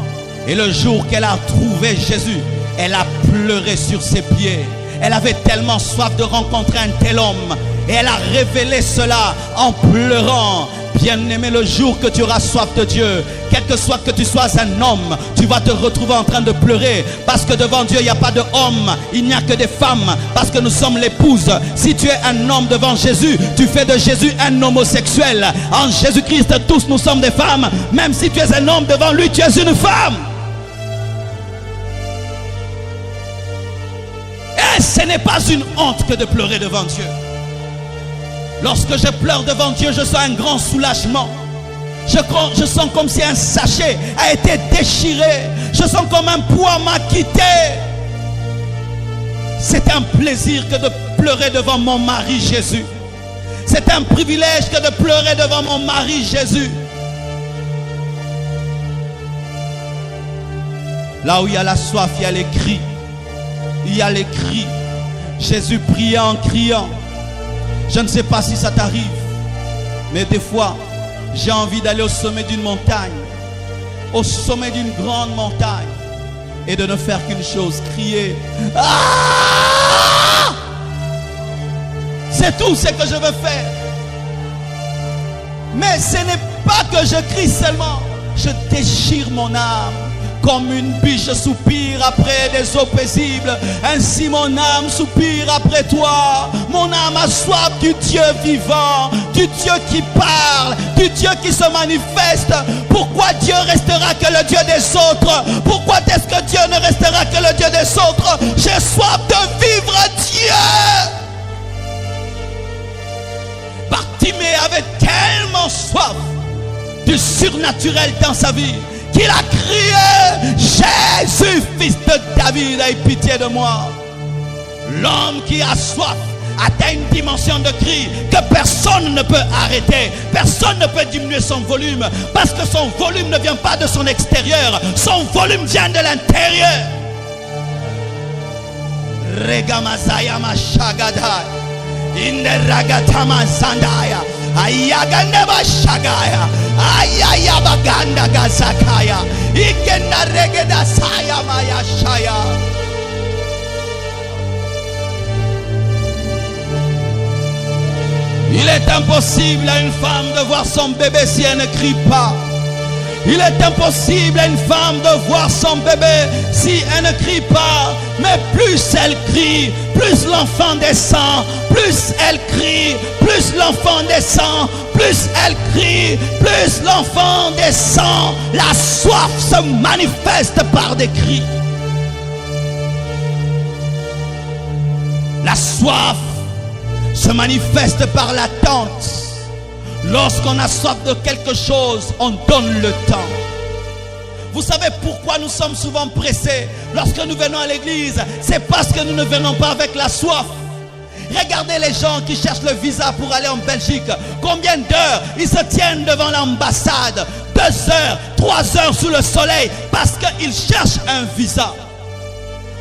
Et le jour qu'elle a trouvé Jésus, elle a pleuré sur ses pieds. Elle avait tellement soif de rencontrer un tel homme. Et elle a révélé cela en pleurant. Bien-aimé, le jour que tu auras soif de Dieu, quel que soit que tu sois un homme, tu vas te retrouver en train de pleurer. Parce que devant Dieu, il n'y a pas d'homme, il n'y a que des femmes. Parce que nous sommes l'épouse. Si tu es un homme devant Jésus, tu fais de Jésus un homosexuel. En Jésus-Christ, tous nous sommes des femmes. Même si tu es un homme devant lui, tu es une femme. Et ce n'est pas une honte que de pleurer devant Dieu. Lorsque je pleure devant Dieu, je sens un grand soulagement. Je sens comme si un sachet a été déchiré. Je sens comme un poids m'a quitté. C'est un plaisir que de pleurer devant mon mari Jésus. C'est un privilège que de pleurer devant mon mari Jésus. Là où il y a la soif, il y a les cris. Il y a les cris. Jésus priait en criant. Je ne sais pas si ça t'arrive, mais des fois, j'ai envie d'aller au sommet d'une montagne, au sommet d'une grande montagne, et de ne faire qu'une chose, crier. Ah! C'est tout ce que je veux faire. Mais ce n'est pas que je crie seulement, je déchire mon âme. Comme une biche soupire après des eaux paisibles, ainsi mon âme soupire après toi. Mon âme a soif du Dieu vivant, du Dieu qui parle, du Dieu qui se manifeste. Pourquoi Dieu restera que le Dieu des autres? Pourquoi est-ce que Dieu ne restera que le Dieu des autres? J'ai soif de vivre Dieu. Bartimée avait tellement soif du surnaturel dans sa vie qu'il a crié: Jésus, fils de David, aie pitié de moi. L'homme qui a soif atteint une dimension de cri que personne ne peut arrêter. Personne ne peut diminuer son volume, parce que son volume ne vient pas de son extérieur, son volume vient de l'intérieur. Regamazaya mashagada ineragatama sandaya ayagandeba shagaya ayayabaganda gazakaya ikenda regeda saya mayashaya. Il est impossible à une femme de voir son bébé si elle ne crie pas. Il est impossible à une femme de voir son bébé si elle ne crie pas. Mais plus elle crie, plus l'enfant descend. Plus elle crie, plus l'enfant descend. Plus elle crie, plus l'enfant descend. La soif se manifeste par des cris. La soif se manifeste par l'attente. Lorsqu'on a soif de quelque chose, on donne le temps. Vous savez pourquoi nous sommes souvent pressés lorsque nous venons à l'église? C'est parce que nous ne venons pas avec la soif. Regardez les gens qui cherchent le visa pour aller en Belgique. Combien d'heures ils se tiennent devant l'ambassade? 2 heures, 3 heures sous le soleil parce qu'ils cherchent un visa.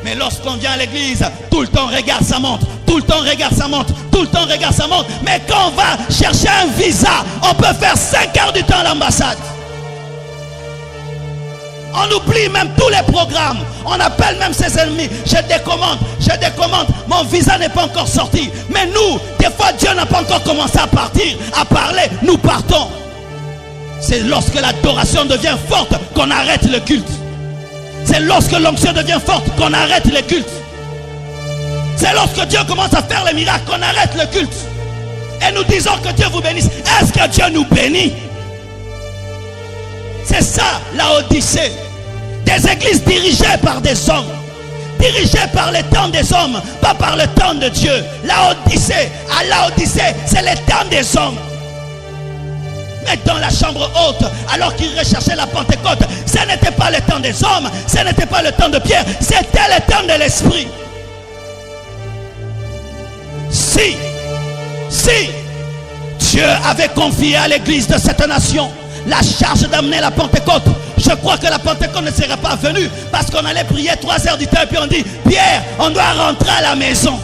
Mais lorsqu'on vient à l'église, tout le temps on regarde sa montre, tout le temps on regarde sa montre, tout le temps on regarde sa montre. Mais quand on va chercher un visa, on peut faire 5 heures du temps à l'ambassade. On oublie même tous les programmes. On appelle même ses ennemis. Je décommande, mon visa n'est pas encore sorti. Mais nous, des fois Dieu n'a pas encore commencé à partir, à parler, nous partons. C'est lorsque l'adoration devient forte qu'on arrête le culte. C'est lorsque l'onction devient forte qu'on arrête les cultes. C'est lorsque Dieu commence à faire les miracles qu'on arrête le culte. Et nous disons que Dieu vous bénisse. Est-ce que Dieu nous bénit? C'est ça la Odyssée. Des églises dirigées par des hommes. Dirigées par le temps des hommes, pas par le temps de Dieu. La Odyssée, à la Odyssée, c'est le temps des hommes. Mais dans la chambre haute, alors qu'ils recherchaient la Pentecôte, ce n'était pas le temps des hommes, ce n'était pas le temps de Pierre, c'était le temps de l'Esprit. Si Dieu avait confié à l'église de cette nation la charge d'amener la Pentecôte, je crois que la Pentecôte ne serait pas venue parce qu'on allait prier 3 heures du temps et puis on dit, Pierre, on doit rentrer à la maison.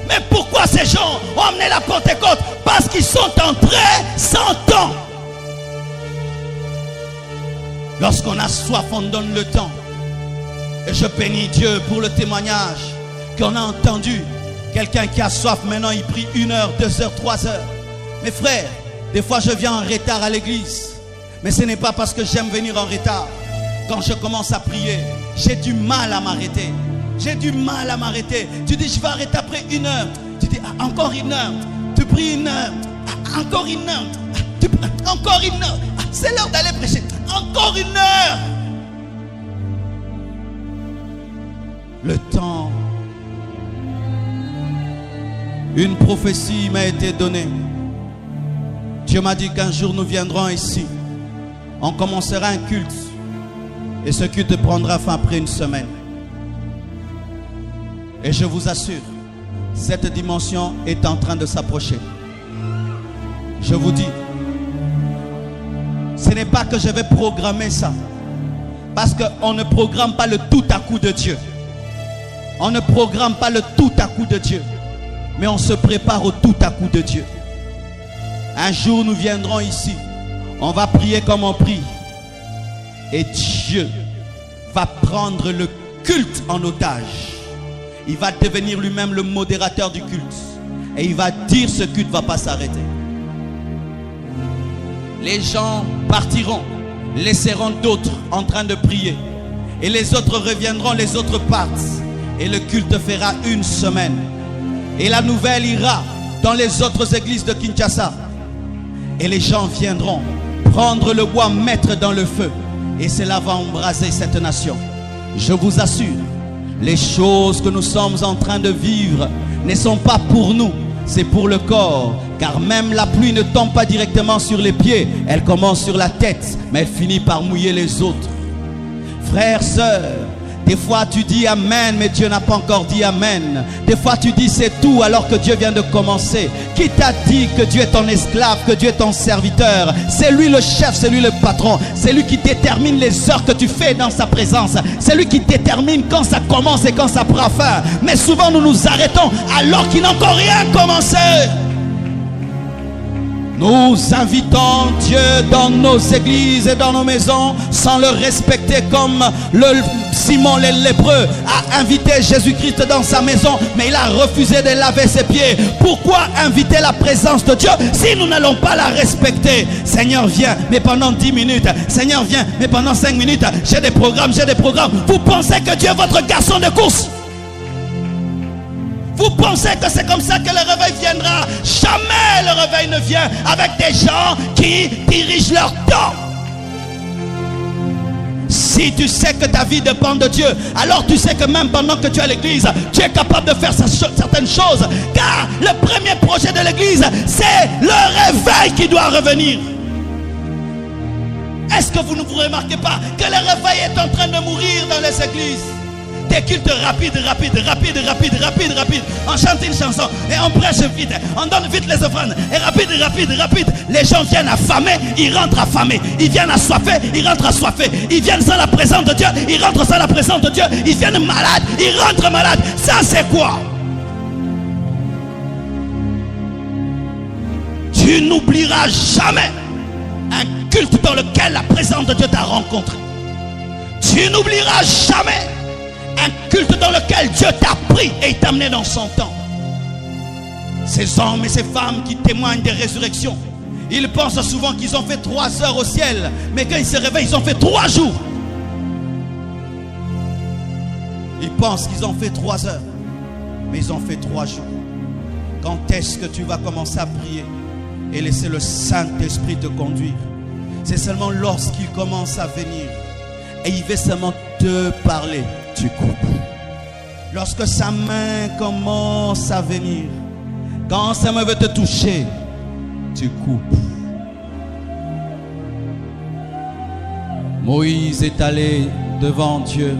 Mais pourquoi ces gens ont amené la Pentecôte? Parce qu'ils sont entrés sans temps. Lorsqu'on a soif, on donne le temps. Et je bénis Dieu pour le témoignage qu'on a entendu. Quelqu'un qui a soif, maintenant il prie 1 heure, 2 heures, 3 heures. Mes frères, des fois je viens en retard à l'église. Mais ce n'est pas parce que j'aime venir en retard. Quand je commence à prier, j'ai du mal à m'arrêter. J'ai du mal à m'arrêter. Tu dis, je vais arrêter après 1 heure. Tu dis, encore 1 heure. Tu pries 1 heure. Encore 1 heure. Encore 1 heure. C'est l'heure d'aller prêcher. Encore 1 heure. Le temps. Une prophétie m'a été donnée. Dieu m'a dit qu'un jour nous viendrons ici. On commencera un culte. Et ce culte prendra fin après 1 semaine. Et je vous assure, cette dimension est en train de s'approcher. Je vous dis, ce n'est pas que je vais programmer ça. Parce qu'on ne programme pas le tout à coup de Dieu. On ne programme pas le tout à coup de Dieu. Mais on se prépare au tout à coup de Dieu. Un jour nous viendrons ici. On va prier comme on prie. Et Dieu va prendre le culte en otage. Il va devenir lui-même le modérateur du culte. Et il va dire ce culte ne va pas s'arrêter. Les gens partiront, laisseront d'autres en train de prier. Et les autres reviendront, les autres partent. Et le culte fera 1 semaine. Et la nouvelle ira dans les autres églises de Kinshasa. Et les gens viendront prendre le bois, mettre dans le feu. Et cela va embraser cette nation. Je vous assure, les choses que nous sommes en train de vivre ne sont pas pour nous, c'est pour le corps. Car même la pluie ne tombe pas directement sur les pieds. Elle commence sur la tête, mais elle finit par mouiller les autres. Frères, sœurs, des fois tu dis Amen, mais Dieu n'a pas encore dit Amen. Des fois tu dis c'est tout alors que Dieu vient de commencer. Qui t'a dit que Dieu est ton esclave, que Dieu est ton serviteur? C'est lui le chef, c'est lui le patron. C'est lui qui détermine les heures que tu fais dans sa présence. C'est lui qui détermine quand ça commence et quand ça prend fin. Mais souvent nous nous arrêtons alors qu'il n'a encore rien commencé. Nous invitons Dieu dans nos églises et dans nos maisons sans le respecter comme Simon le lépreux a invité Jésus-Christ dans sa maison, mais il a refusé de laver ses pieds. Pourquoi inviter la présence de Dieu si nous n'allons pas la respecter? Seigneur, viens, mais pendant 10 minutes. Seigneur, viens, mais pendant 5 minutes. J'ai des programmes, j'ai des programmes. Vous pensez que Dieu est votre garçon de course? Vous pensez que c'est comme ça que le réveil viendra? Jamais le réveil ne vient avec des gens qui dirigent leur temps. Si tu sais que ta vie dépend de Dieu, alors tu sais que même pendant que tu es à l'église, tu es capable de faire certaines choses. Car le premier projet de l'église, c'est le réveil qui doit revenir. Est-ce que vous ne vous remarquez pas que le réveil est en train de mourir dans les églises? Des cultes rapides. On chante une chanson et on prêche vite. On donne vite les offrandes. Et rapide. Les gens viennent affamés, ils rentrent affamés. Ils viennent assoiffés, ils rentrent assoiffés. Ils viennent sans la présence de Dieu, ils rentrent sans la présence de Dieu. Ils viennent malades, ils rentrent malades. Ça c'est quoi? Tu n'oublieras jamais un culte dans lequel la présence de Dieu t'a rencontré. Tu n'oublieras jamais un culte dans lequel Dieu t'a pris et t'a amené dans son temps. Ces hommes et ces femmes qui témoignent des résurrections, ils pensent souvent qu'ils ont fait 3 heures au ciel, mais quand ils se réveillent, ils ont fait 3 jours. Ils pensent qu'ils ont fait 3 heures, mais ils ont fait 3 jours. Quand est-ce que tu vas commencer à prier et laisser le Saint-Esprit te conduire? C'est seulement lorsqu'il commence à venir et il veut seulement te parler, tu coupes. Lorsque sa main commence à venir, quand sa main veut te toucher, tu coupes. Moïse est allé devant Dieu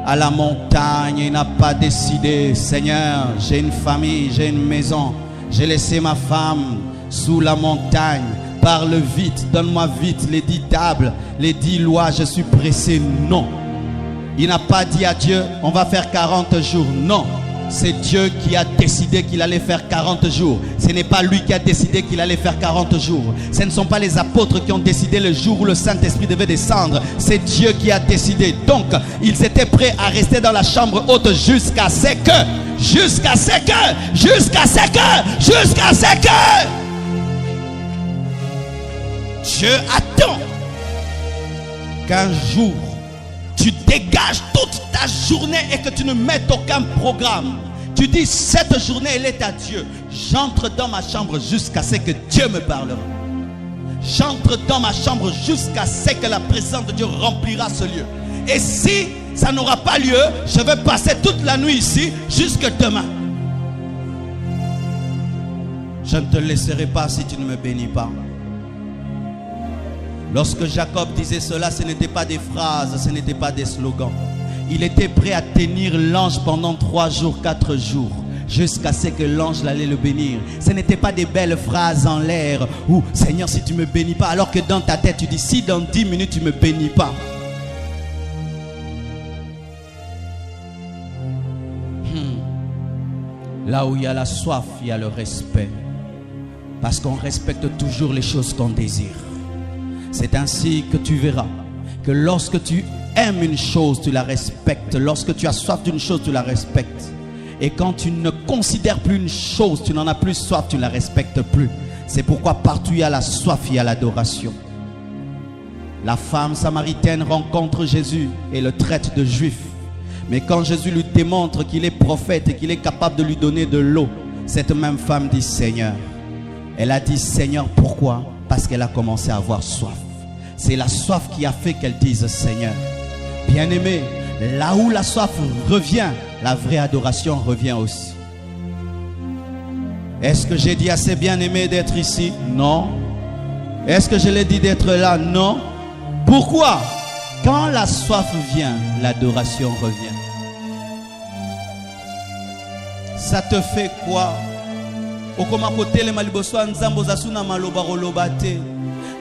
à la montagne. Il n'a pas décidé, Seigneur, j'ai une famille, j'ai une maison, j'ai laissé ma femme sous la montagne. Parle vite, donne-moi vite les 10 tables, les 10 lois, je suis pressé. Non. Il n'a pas dit à Dieu, on va faire 40 jours. Non. C'est Dieu qui a décidé qu'il allait faire 40 jours. Ce n'est pas lui qui a décidé qu'il allait faire 40 jours. Ce ne sont pas les apôtres qui ont décidé le jour où le Saint-Esprit devait descendre. C'est Dieu qui a décidé. Donc, ils étaient prêts à rester dans la chambre haute jusqu'à ce que Dieu attend qu'un jour tu dégages toute ta journée et que tu ne mettes aucun programme. Tu dis, cette journée, elle est à Dieu. J'entre dans ma chambre jusqu'à ce que Dieu me parlera. J'entre dans ma chambre jusqu'à ce que la présence de Dieu remplira ce lieu. Et si ça n'aura pas lieu, je vais passer toute la nuit ici jusque demain. Je ne te laisserai pas si tu ne me bénis pas. Lorsque Jacob disait cela, ce n'était pas des phrases, ce n'était pas des slogans. Il était prêt à tenir l'ange pendant 3 jours, 4 jours, jusqu'à ce que l'ange allait le bénir. Ce n'était pas des belles phrases en l'air ou Seigneur, si tu ne me bénis pas, alors que dans ta tête tu dis, si dans 10 minutes tu ne me bénis pas. Là où il y a la soif, il y a le respect. Parce qu'on respecte toujours les choses qu'on désire. C'est ainsi que tu verras que lorsque tu aimes une chose, tu la respectes. Lorsque tu as soif d'une chose, tu la respectes. Et quand tu ne considères plus une chose, tu n'en as plus soif, tu ne la respectes plus. C'est pourquoi partout il y a la soif, il y a l'adoration. La femme samaritaine rencontre Jésus et le traite de juif. Mais quand Jésus lui démontre qu'il est prophète et qu'il est capable de lui donner de l'eau, cette même femme dit Seigneur. Elle a dit Seigneur, pourquoi? Parce qu'elle a commencé à avoir soif. C'est la soif qui a fait qu'elle dise Seigneur. Bien-aimé, là où la soif revient, la vraie adoration revient aussi. Est-ce que j'ai dit à ces bien-aimés d'être ici? Non. Est-ce que je l'ai dit d'être là? Non. Pourquoi? Quand la soif vient, l'adoration revient. Ça te fait quoi?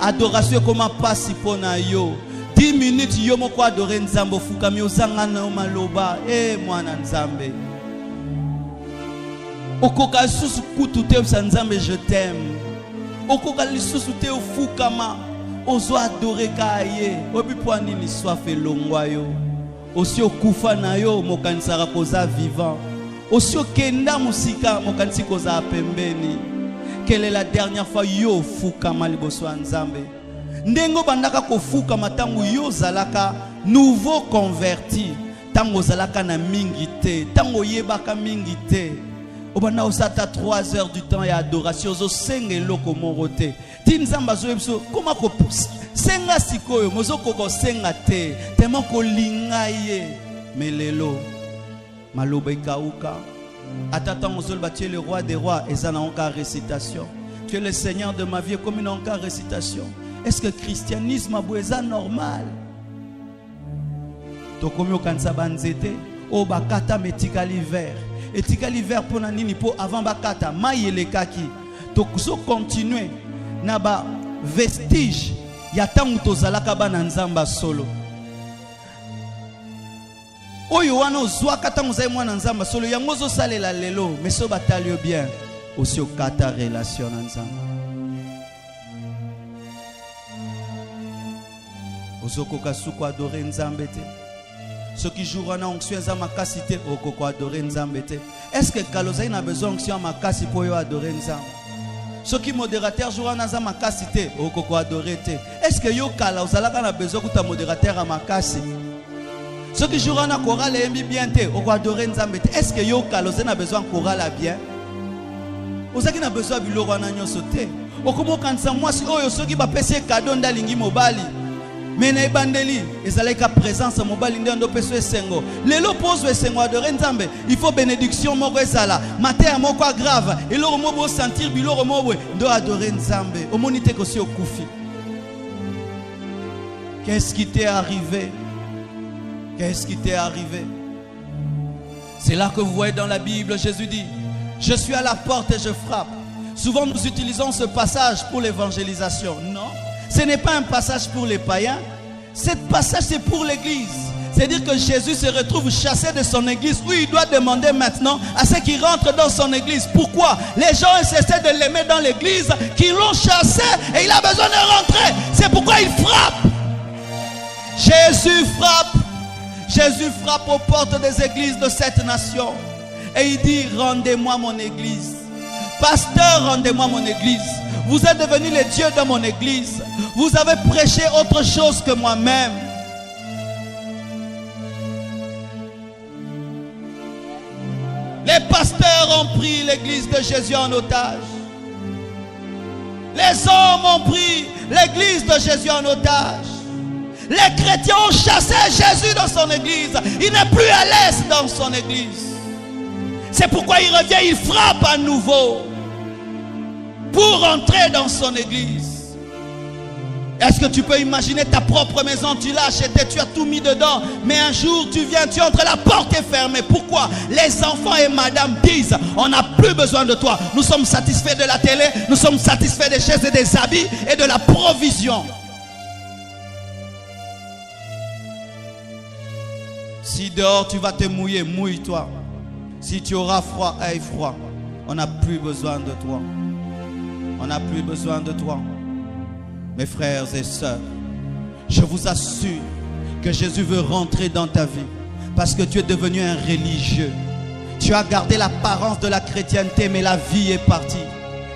Adoration comment passe pour yo 10 minutes yo moko adorer nzambo fukami ozanga na maloba mwana nzambe okoka susu kutu te nzambe je t'aime okoka lisusu te ofukama ozo adorer kaye obi po nini soif elongwa yo osi okufa na yo mokanisaka koza vivant osi okenda musika mokanisi koza pembeni. Quelle est la dernière fois yo fukama liboso nzambe? Ndengo bandaka ko fukama tangu yo zalaka nouveau converti, tango zalaka na mingite, tango yebaka mingite. Obana osata 3 heures du temps ya adoration zo sengelo ko morote. Tinzamba zo ebso koma ko senga sikoyo mozoko ko senga te, tellement ko lingaye melelo maloba ikauka. Attends, tu es le roi des rois et ça n'a encore récitation. Tu es le Seigneur de ma vie comme une encore récitation. Est-ce que le christianisme est normal? To komi okanisa banzete o bakata metika l'hiver. Et tika l'hiver pour nani po avant bakata mayele kaki. To so continuer na ba vestige ya tangu tozalaka bana nzamba solo. Oyo wana ozwaka tango zai mwana nzamba solo yango zo salela lelo mais so batalio bien aussi okata relation na nzamba ozokoka suko adorer nzambe te soki jour wana onction za makasi te okoko adorer nzambe te. Est-ce que kalozai na besoin onction makasi po yo adorer nzambe? Soki modérateur jour wana za makasi te okoko adorer te. Est-ce que yo kala ozalaka na besoin kuta modérateur a makasi? Ceux qui jouent en chorale et bien, est-ce que yo kalo a besoin de chorale bien? Vous avez besoin de l'eau en agnon sauté. Okomo kansa mwasi oyo soki ba pese cadeau ndalingi mobali. Mais na ebandeli ezalaka présence mobali ndo peso esengo. Lelo pose esengo adorer Nzambe, il faut bénédiction moko ezala. Matin moko grave, eloko mo bo sentir biloko mo bwe ndo adorer Nzambe. Omonite ko si okufi. Qu'est-ce qui t'est arrivé? Qu'est-ce qui t'est arrivé? C'est là que vous voyez dans la Bible, Jésus dit, je suis à la porte et je frappe. Souvent nous utilisons ce passage pour l'évangélisation. Non, ce n'est pas un passage pour les païens. Ce passage c'est pour l'église. C'est-à-dire que Jésus se retrouve chassé de son église, où il doit demander maintenant à ceux qui rentrent dans son église. Pourquoi? Les gens essaient de l'aimer dans l'église, qui l'ont chassé et il a besoin de rentrer. C'est pourquoi il frappe. Jésus frappe. Jésus frappe aux portes des églises de cette nation. Et il dit, rendez-moi mon église. Pasteur, rendez-moi mon église. Vous êtes devenus les dieux de mon église. Vous avez prêché autre chose que moi-même. Les pasteurs ont pris l'église de Jésus en otage. Les hommes ont pris l'église de Jésus en otage. Les chrétiens ont chassé Jésus dans son église. Il n'est plus à l'aise dans son église. C'est pourquoi il revient, il frappe à nouveau pour entrer dans son église. Est-ce que tu peux imaginer ta propre maison? Tu l'as acheté, tu as tout mis dedans. Mais un jour tu viens, tu entres, la porte est fermée. Pourquoi? Les enfants et madame disent, on n'a plus besoin de toi. Nous sommes satisfaits de la télé, nous sommes satisfaits des chaises et des habits et de la provision. Si dehors tu vas te mouiller, mouille-toi. Si tu auras froid, aie froid. On n'a plus besoin de toi. On n'a plus besoin de toi. Mes frères et sœurs, je vous assure que Jésus veut rentrer dans ta vie. Parce que tu es devenu un religieux. Tu as gardé l'apparence de la chrétienté, mais la vie est partie.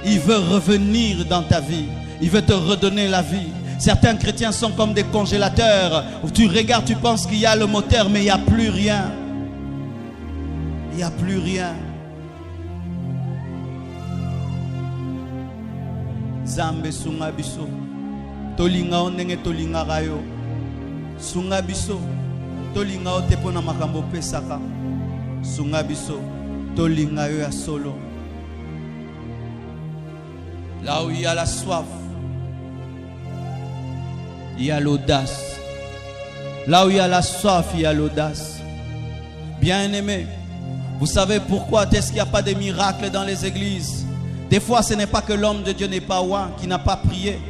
Il veut revenir dans ta vie. Il veut te redonner la vie. Certains chrétiens sont comme des congélateurs. Où tu regardes, tu penses qu'il y a le moteur, mais il n'y a plus rien. Il n'y a plus rien. Zambe sunga biso. Tolinga onenge tolinga rayo. Sunga biso. Tolinga otepo na makambo pesaka. Sunga biso. Tolinga yo ya solo. Là où il y a la soif, il y a l'audace. Là où il y a la soif, il y a l'audace. Bien-aimés, vous savez pourquoi est-ce qu'il n'y a pas de miracles dans les églises? Des fois, ce n'est pas que l'homme de Dieu n'est pas oint, qui n'a pas prié.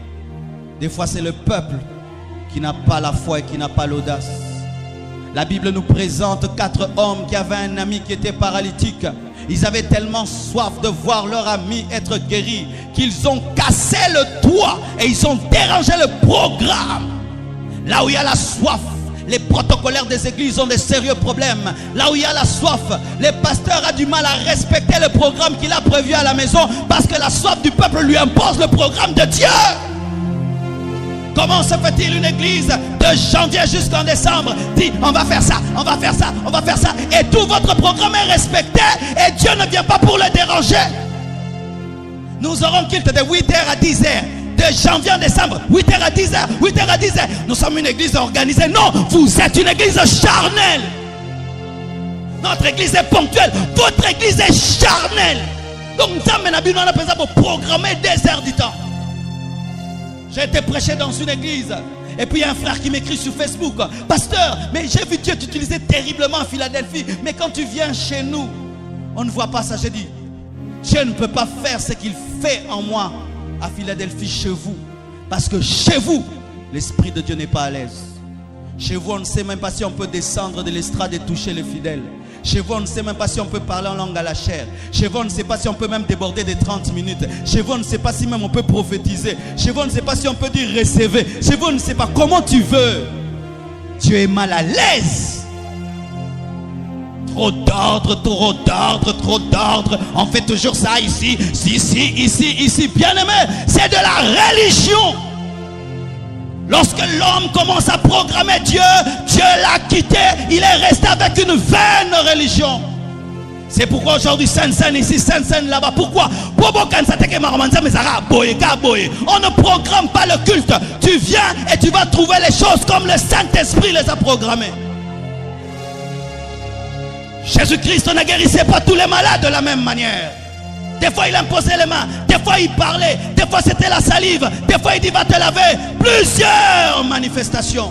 Des fois, c'est le peuple qui n'a pas la foi et qui n'a pas l'audace. La Bible nous présente 4 hommes qui avaient un ami qui était paralytique. Ils avaient tellement soif de voir leur ami être guéri qu'ils ont cassé le toit et ils ont dérangé le programme. Là où il y a la soif, les protocolaires des églises ont des sérieux problèmes. Là où il y a la soif, les pasteurs ont du mal à respecter le programme qu'il a prévu à la maison parce que la soif du peuple lui impose le programme de Dieu. Comment se fait-il une église de janvier jusqu'en décembre dit on va faire ça, on va faire ça, on va faire ça et tout votre programme est respecté et Dieu ne vient pas pour le déranger? Nous aurons culte de 8h à 10h, de janvier en décembre, 8h à 10h, 8h à 10h. Nous sommes une église organisée. Non, vous êtes une église charnelle. Notre église est ponctuelle, votre église est charnelle. Donc nous sommes pour programmer des heures du temps. J'ai été prêché dans une église. Et puis il y a un frère qui m'écrit sur Facebook: pasteur, mais j'ai vu Dieu t'utiliser terriblement à Philadelphie. Mais quand tu viens chez nous, on ne voit pas ça. J'ai dit, Dieu ne peut pas faire ce qu'il fait en moi à Philadelphie chez vous. Parce que chez vous, l'Esprit de Dieu n'est pas à l'aise. Chez vous, on ne sait même pas si on peut descendre de l'estrade et toucher les fidèles. Chez vous, on ne sait même pas si on peut parler en langue à la chair. Chez vous, on ne sait pas si on peut même déborder des 30 minutes. Chez vous, on ne sait pas si même on peut prophétiser. Chez vous, on ne sait pas si on peut dire recevez. Chez vous, on ne sait pas comment tu veux. Dieu est mal à l'aise. Trop d'ordre, trop d'ordre, trop d'ordre. On fait toujours ça ici, ici. Bien aimé, c'est de la religion. Lorsque l'homme commence à programmer Dieu, Dieu l'a quitté. Il est resté avec une vaine religion. C'est pourquoi aujourd'hui, Sainte-Sainte ici, Sainte-Sainte là-bas. Pourquoi? On ne programme pas le culte. Tu viens et tu vas trouver les choses comme le Saint-Esprit les a programmées. Jésus-Christ ne guérissait pas tous les malades de la même manière. Des fois il imposait les mains, des fois il parlait, des fois c'était la salive, des fois il dit va te laver. Plusieurs manifestations.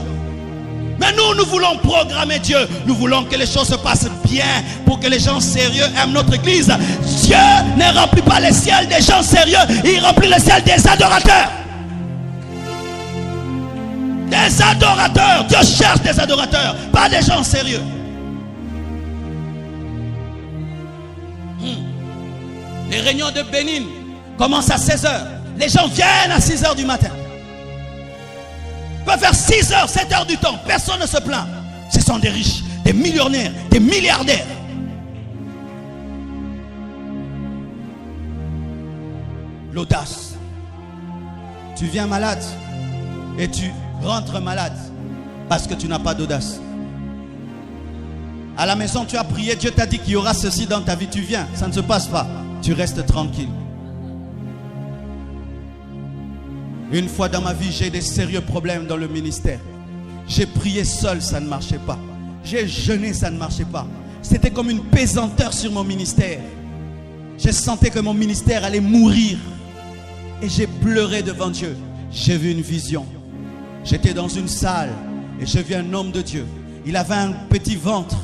Mais nous voulons programmer Dieu. Nous voulons que les choses se passent bien pour que les gens sérieux aiment notre église. Dieu ne remplit pas le ciel des gens sérieux, il remplit le ciel des adorateurs. Des adorateurs. Dieu cherche des adorateurs, pas des gens sérieux. Les réunions de Bénin commencent à 16h. Les gens viennent à 6h du matin. Ils peuvent faire 6h, 7h du temps. Personne ne se plaint. Ce sont des riches, des millionnaires, des milliardaires. L'audace. Tu viens malade et tu rentres malade parce que tu n'as pas d'audace. À la maison, tu as prié, Dieu t'a dit qu'il y aura ceci dans ta vie. Tu viens, ça ne se passe pas. Tu restes tranquille. Une fois dans ma vie, j'ai des sérieux problèmes dans le ministère. J'ai prié seul, ça ne marchait pas. J'ai jeûné, ça ne marchait pas. C'était comme une pesanteur sur mon ministère. J'ai senti que mon ministère allait mourir. Et j'ai pleuré devant Dieu. J'ai vu une vision. J'étais dans une salle et j'ai vu un homme de Dieu. Il avait un petit ventre.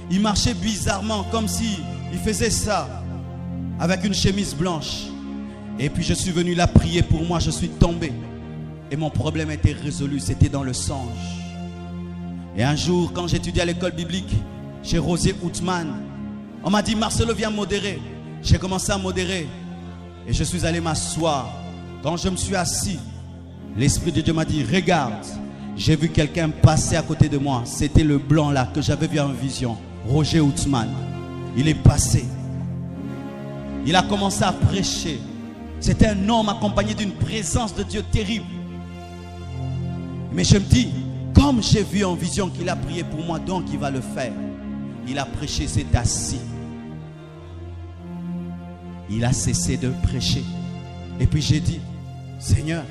Il marchait bizarrement, comme si il faisait ça, avec une chemise blanche. Et puis je suis venu là prier pour moi, je suis tombé. Et mon problème était résolu, c'était dans le songe. Et un jour, quand j'étudiais à l'école biblique, chez Rosé Outman, on m'a dit, Marcelo, viens modérer. J'ai commencé à modérer. Et je suis allé m'asseoir. Quand je me suis assis, l'Esprit de Dieu m'a dit, regarde, j'ai vu quelqu'un passer à côté de moi. C'était le blanc là que j'avais vu en vision. Roger Outman. Il est passé. Il a commencé à prêcher. C'était un homme accompagné d'une présence de Dieu terrible. Mais je me dis, comme j'ai vu en vision qu'il a prié pour moi, donc il va le faire. Il a prêché, s'est assis. Il a cessé de prêcher. Et puis j'ai dit, Seigneur,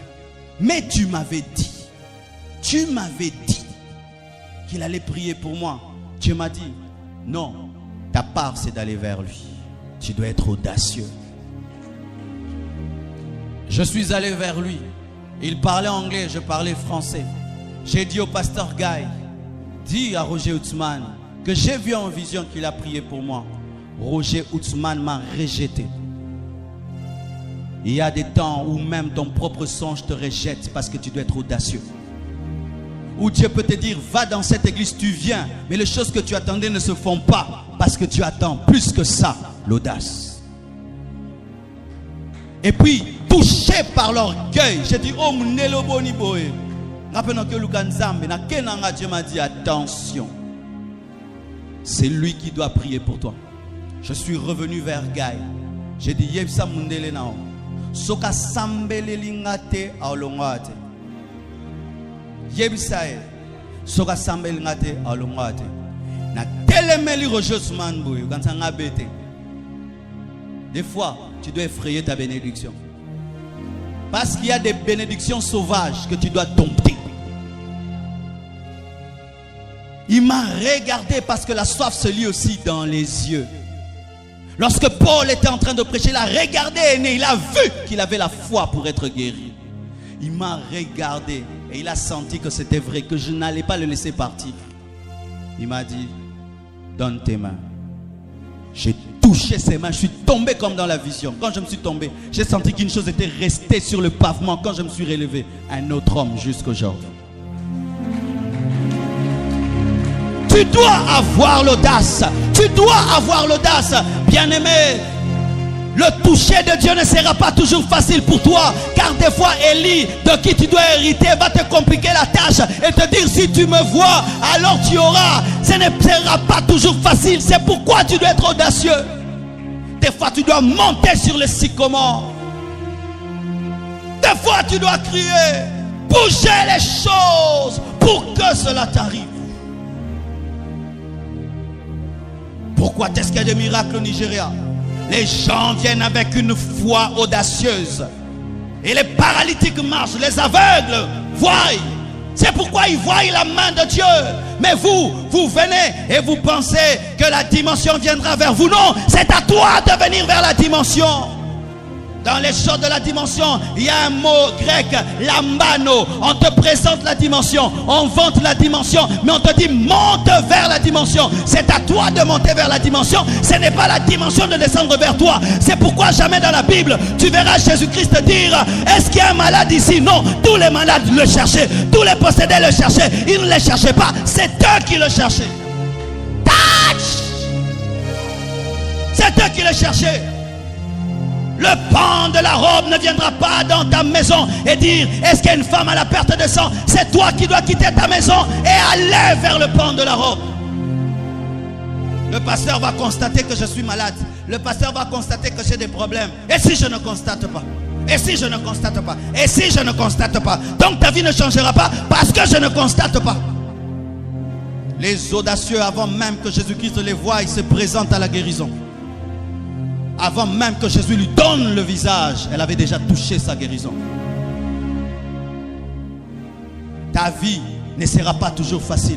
mais tu m'avais dit qu'il allait prier pour moi. Dieu m'a dit, non, ta part c'est d'aller vers lui. Tu dois être audacieux. Je suis allé vers lui. Il parlait anglais, je parlais français. J'ai dit au pasteur Guy, dis à Roger Outman que j'ai vu en vision qu'il a prié pour moi. Roger Outman m'a rejeté. Il y a des temps où même ton propre songe te rejette parce que tu dois être audacieux. Où Dieu peut te dire, va dans cette église, tu viens. Mais les choses que tu attendais ne se font pas parce que tu attends plus que ça, l'audace. Et puis, touché par l'orgueil, j'ai dit, oh, Mnelo Boni Boé. Rappelons que Lukanzambe, Dieu m'a dit, attention. C'est lui qui doit prier pour toi. Je suis revenu vers Guy. J'ai dit, Yebsa Mundele Nao. Soka Sambele Lingate Aolongate. Yebsae. Soka Sambele Lingate Aolongate. Na telemeli Rojousman Boy. Des fois, tu dois effrayer ta bénédiction. Parce qu'il y a des bénédictions sauvages que tu dois dompter. Il m'a regardé parce que la soif se lit aussi dans les yeux. Lorsque Paul était en train de prêcher, il a regardé et il a vu qu'il avait la foi pour être guéri. Il m'a regardé et il a senti que c'était vrai, que je n'allais pas le laisser partir. Il m'a dit, donne tes mains. J'ai touché ses mains, je suis tombé comme dans la vision. Quand je me suis tombé, j'ai senti qu'une chose était restée sur le pavement. Quand je me suis relevé, un autre homme jusqu'aujourd'hui. Tu dois avoir l'audace. Tu dois avoir l'audace. Bien-aimé, le toucher de Dieu ne sera pas toujours facile pour toi. Car des fois, Élie, de qui tu dois hériter, va te compliquer la tâche et te dire, si tu me vois, alors tu auras. Ce ne sera pas toujours facile. C'est pourquoi tu dois être audacieux. Des fois, tu dois monter sur le sycomore. Des fois, tu dois crier, bouger les choses pour que cela t'arrive. Pourquoi est-ce qu'il y a des miracles au Nigeria? Les gens viennent avec une foi audacieuse. Et les paralytiques marchent, les aveugles voient. C'est pourquoi ils voient la main de Dieu. Mais vous venez et vous pensez que la dimension viendra vers vous. Non, c'est à toi de venir vers la dimension. Dans les choses de la dimension, il y a un mot grec, lambano. On te présente la dimension, on vante la dimension, mais on te dit monte vers la dimension. C'est à toi de monter vers la dimension. Ce n'est pas la dimension de descendre vers toi. C'est pourquoi jamais dans la Bible tu verras Jésus-Christ dire est-ce qu'il y a un malade ici? Non, tous les malades le cherchaient, tous les possédés le cherchaient. Ils ne les cherchaient pas, c'est eux qui le cherchaient. Touch! C'est eux qui le cherchaient. Le pan de la robe ne viendra pas dans ta maison et dire est-ce qu'il y a une femme à la perte de sang? C'est toi qui dois quitter ta maison et aller vers le pan de la robe. Le pasteur va constater que je suis malade. Le pasteur va constater que j'ai des problèmes. Et si je ne constate pas? Et si je ne constate pas? Et si je ne constate pas? Donc ta vie ne changera pas parce que je ne constate pas. Les audacieux, avant même que Jésus-Christ les voie, ils se présentent à la guérison. Avant même que Jésus lui donne le visage, elle avait déjà touché sa guérison. Ta vie ne sera pas toujours facile.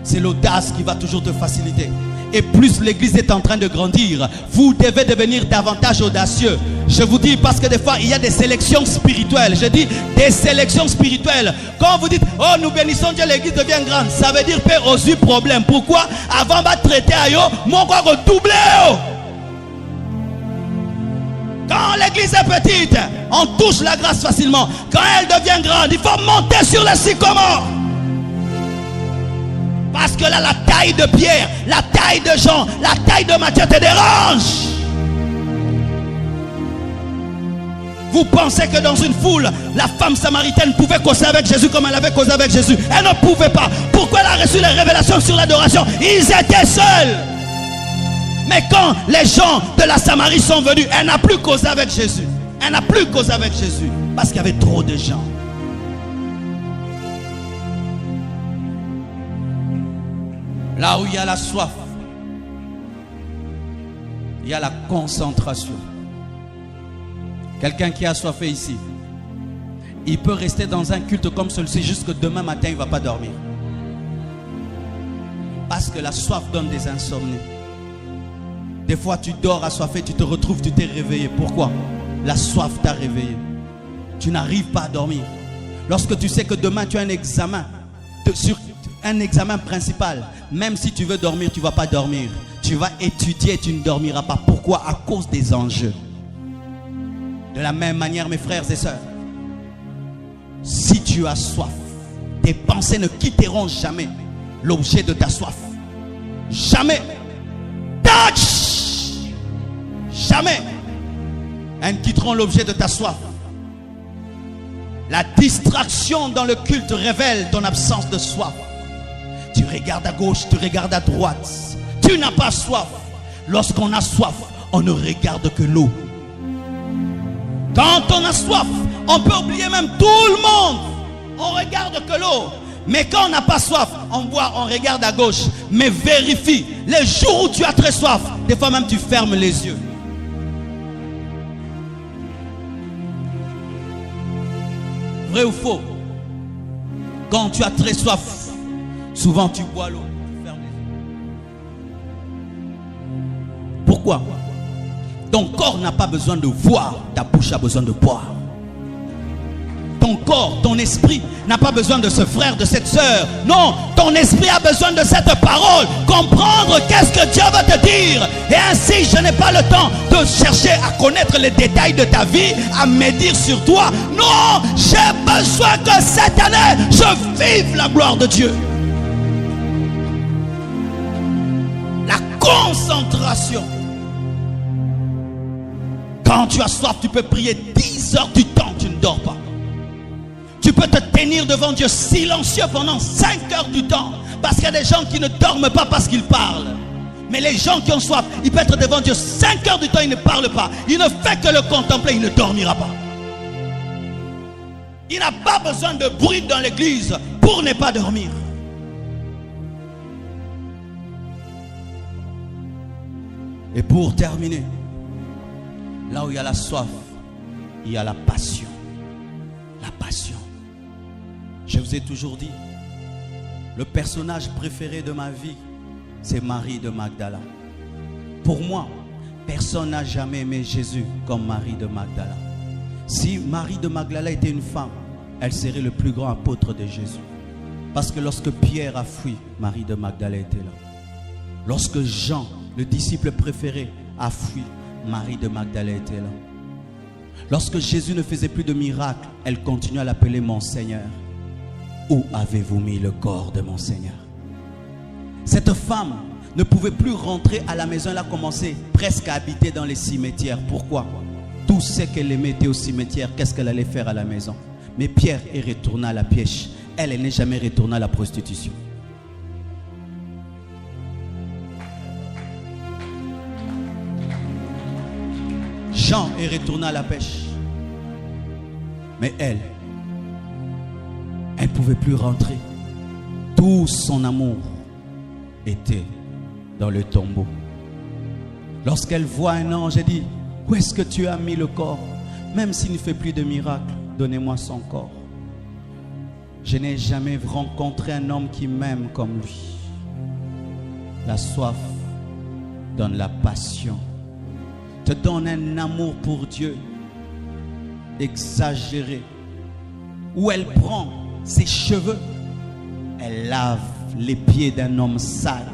C'est l'audace qui va toujours te faciliter. Et plus l'église est en train de grandir, vous devez devenir davantage audacieux. Je vous dis parce que des fois il y a des sélections spirituelles. Je dis des sélections spirituelles. Quand vous dites oh nous bénissons Dieu, l'église devient grande, ça veut dire paix aux yeux problème. Pourquoi? Avant de traiter à yo, mon corps redoublé. Quand l'église est petite, on touche la grâce facilement. Quand elle devient grande, il faut monter sur le sycomore. Parce que là, la taille de Pierre, la taille de Jean, la taille de Matthieu te dérange. Vous pensez que dans une foule, la femme samaritaine pouvait causer avec Jésus comme elle avait causé avec Jésus? Elle ne pouvait pas. Pourquoi elle a reçu les révélations sur l'adoration? Ils étaient seuls. Mais quand les gens de la Samarie sont venus, elle n'a plus causé avec Jésus. Elle n'a plus causé avec Jésus. Parce qu'il y avait trop de gens. Là où il y a la soif, il y a la concentration. Quelqu'un qui a soifé ici, il peut rester dans un culte comme celui-ci jusque demain matin, il ne va pas dormir. Parce que la soif donne des insomnies. Des fois tu dors assoiffé, tu te retrouves, tu t'es réveillé. Pourquoi? La soif t'a réveillé. Tu n'arrives pas à dormir. Lorsque tu sais que demain tu as un examen, sur un examen principal, même si tu veux dormir, tu ne vas pas dormir. Tu vas étudier et tu ne dormiras pas. Pourquoi? À cause des enjeux. De la même manière, mes frères et sœurs, si tu as soif, tes pensées ne quitteront jamais l'objet de ta soif. Jamais. Touch! Jamais. Elles ne quitteront l'objet de ta soif. La distraction dans le culte révèle ton absence de soif. Tu regardes à gauche, tu regardes à droite. Tu n'as pas soif. Lorsqu'on a soif, on ne regarde que l'eau. Quand on a soif, on peut oublier même tout le monde. On regarde que l'eau. Mais quand on n'a pas soif, on boit, on regarde à gauche. Mais vérifie, les jours où tu as très soif, des fois même tu fermes les yeux. Vrai ou faux? Quand tu as très soif, souvent tu bois l'eau, tu fermes les yeux. Pourquoi? Ton corps n'a pas besoin de voir, ta bouche a besoin de boire. Ton corps, ton esprit n'a pas besoin de ce frère, de cette sœur. Non, ton esprit a besoin de cette parole. Comprendre qu'est-ce que Dieu veut te dire. Et ainsi, je n'ai pas le temps de chercher à connaître les détails de ta vie, à médire sur toi. Non, j'ai besoin que cette année, je vive la gloire de Dieu. La concentration. Quand tu as soif, tu peux prier 10 heures du temps, tu ne dors pas. Tu peux te tenir devant Dieu silencieux pendant 5 heures du temps. Parce qu'il y a des gens qui ne dorment pas parce qu'ils parlent. Mais les gens qui ont soif, ils peuvent être devant Dieu 5 heures du temps, ils ne parlent pas. Il ne fait que le contempler, il ne dormira pas. Il n'a pas besoin de bruit dans l'église pour ne pas dormir. Et pour terminer, là où il y a la soif, il y a la passion. La passion. Je vous ai toujours dit, le personnage préféré de ma vie, c'est Marie de Magdala. Pour moi, personne n'a jamais aimé Jésus comme Marie de Magdala. Si Marie de Magdala était une femme, elle serait le plus grand apôtre de Jésus. Parce que lorsque Pierre a fui, Marie de Magdala était là. Lorsque Jean, le disciple préféré, a fui, Marie de Magdala était là. Lorsque Jésus ne faisait plus de miracles, elle continuait à l'appeler mon Seigneur. Où avez-vous mis le corps de mon Seigneur? Cette femme ne pouvait plus rentrer à la maison. Elle a commencé presque à habiter dans les cimetières. Pourquoi? Tout ce qu'elle aimait était au cimetière. Qu'est-ce qu'elle allait faire à la maison? Mais Pierre est retourné à la pêche. Elle n'est jamais retournée à la prostitution. Jean est retourné à la pêche. Mais elle ne pouvait plus rentrer. Tout son amour était dans le tombeau. Lorsqu'elle voit un ange, elle dit: où est-ce que tu as mis le corps? Même s'il ne fait plus de miracles, donnez-moi son corps. Je n'ai jamais rencontré un homme qui m'aime comme lui. La soif donne la passion, te donne un amour pour Dieu exagéré, où elle prend ses cheveux, elle lave les pieds d'un homme sale,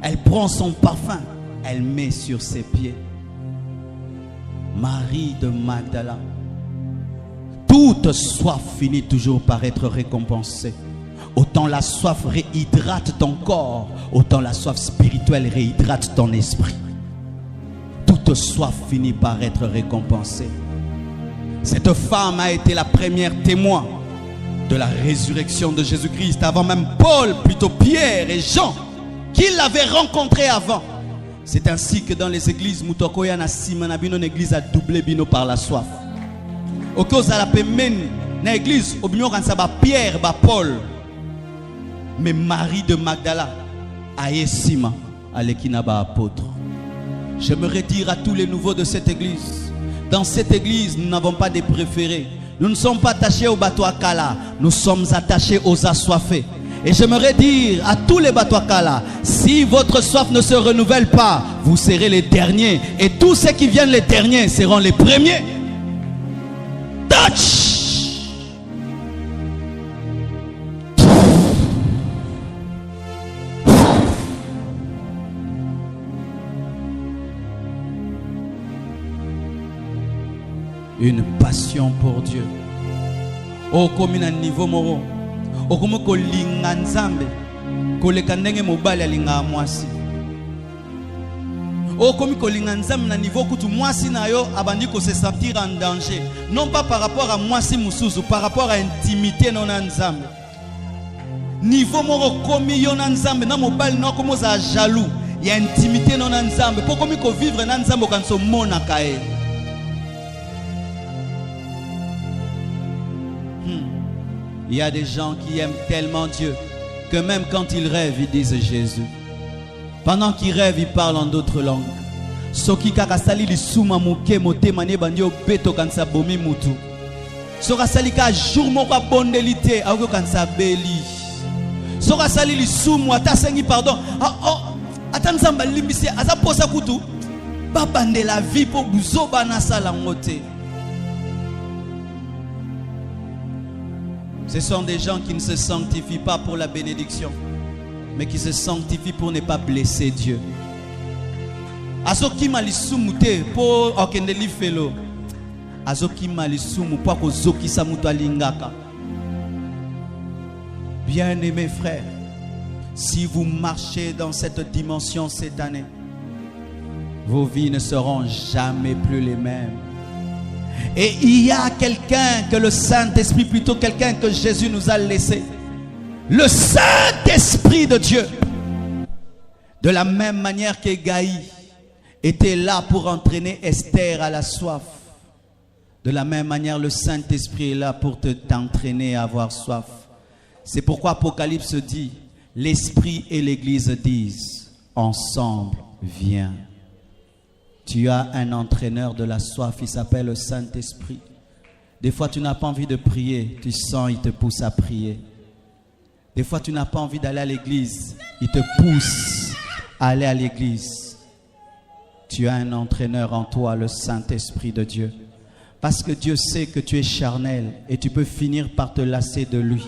elle prend son parfum, elle met sur ses pieds. Marie de Magdala, toute soif finit toujours par être récompensée. Autant la soif réhydrate ton corps, autant la soif spirituelle réhydrate ton esprit. Toute soif finit par être récompensée. Cette femme a été la première témoin de la résurrection de Jésus-Christ, avant même Paul, plutôt Pierre et Jean, qui l'avaient rencontré avant. C'est ainsi que dans les églises, Mutokoya na Simanabino, une église a doublé bino par la soif. Au cause à la pemene, na église, au bino quand ça va Pierre, ba Paul, mais Marie de Magdala, a Sima, à l'équinaba apôtre. J'aimerais dire à tous les nouveaux de cette église, dans cette église, nous n'avons pas de préférés. Nous ne sommes pas attachés aux bateaux à Kala, nous sommes attachés aux assoiffés. Et j'aimerais dire à tous les bateaux à Kala, si votre soif ne se renouvelle pas, vous serez les derniers. Et tous ceux qui viennent les derniers seront les premiers. Touch! Une passion pour Dieu. Oh, comme un niveau moro. Oh, comme ko linga nzambe. Ko le kandenge mobali alinga mwasi. Oh, comme ko linga nzambe na niveau kutu mwasi na yo abandi ko se sentir en danger. Non pas par rapport à mwasi musuzu, par rapport à intimité non nzambe. Niveau moro komi yo na nzambe na mobali na komo za jaloux. Il y a intimité non nzambe. Pour komi ko vivre na nzambe kan so mona kae. Il y a des gens qui aiment tellement Dieu que même quand ils rêvent, ils disent Jésus. Pendant qu'ils rêvent, ils parlent en d'autres langues. Soki kakasali li suma muke mote mane bandio beto kansa bomi mutu. Soka sali ka jour moko bondelité ako kansa beli. Soka sali li sumu atasengi pardon. Atanzamba limbisi aza posa kutu. Ba bande la vie po buzoba na sala ngote. Ce sont des gens qui ne se sanctifient pas pour la bénédiction, mais qui se sanctifient pour ne pas blesser Dieu. Azoki malisumute po okendeli felo. Azoki malisumu po kozoki samuto alingaka. Bien-aimés frères, si vous marchez dans cette dimension cette année, vos vies ne seront jamais plus les mêmes. Et il y a quelqu'un que le Saint-Esprit, plutôt quelqu'un que Jésus nous a laissé. Le Saint-Esprit de Dieu. De la même manière qu'Égaï était là pour entraîner Esther à la soif. De la même manière, le Saint-Esprit est là pour t'entraîner à avoir soif. C'est pourquoi Apocalypse dit, l'Esprit et l'Église disent, ensemble, viens. Tu as un entraîneur de la soif, il s'appelle le Saint-Esprit. Des fois, tu n'as pas envie de prier, tu sens, il te pousse à prier. Des fois, tu n'as pas envie d'aller à l'église, il te pousse à aller à l'église. Tu as un entraîneur en toi, le Saint-Esprit de Dieu. Parce que Dieu sait que tu es charnel et tu peux finir par te lasser de lui.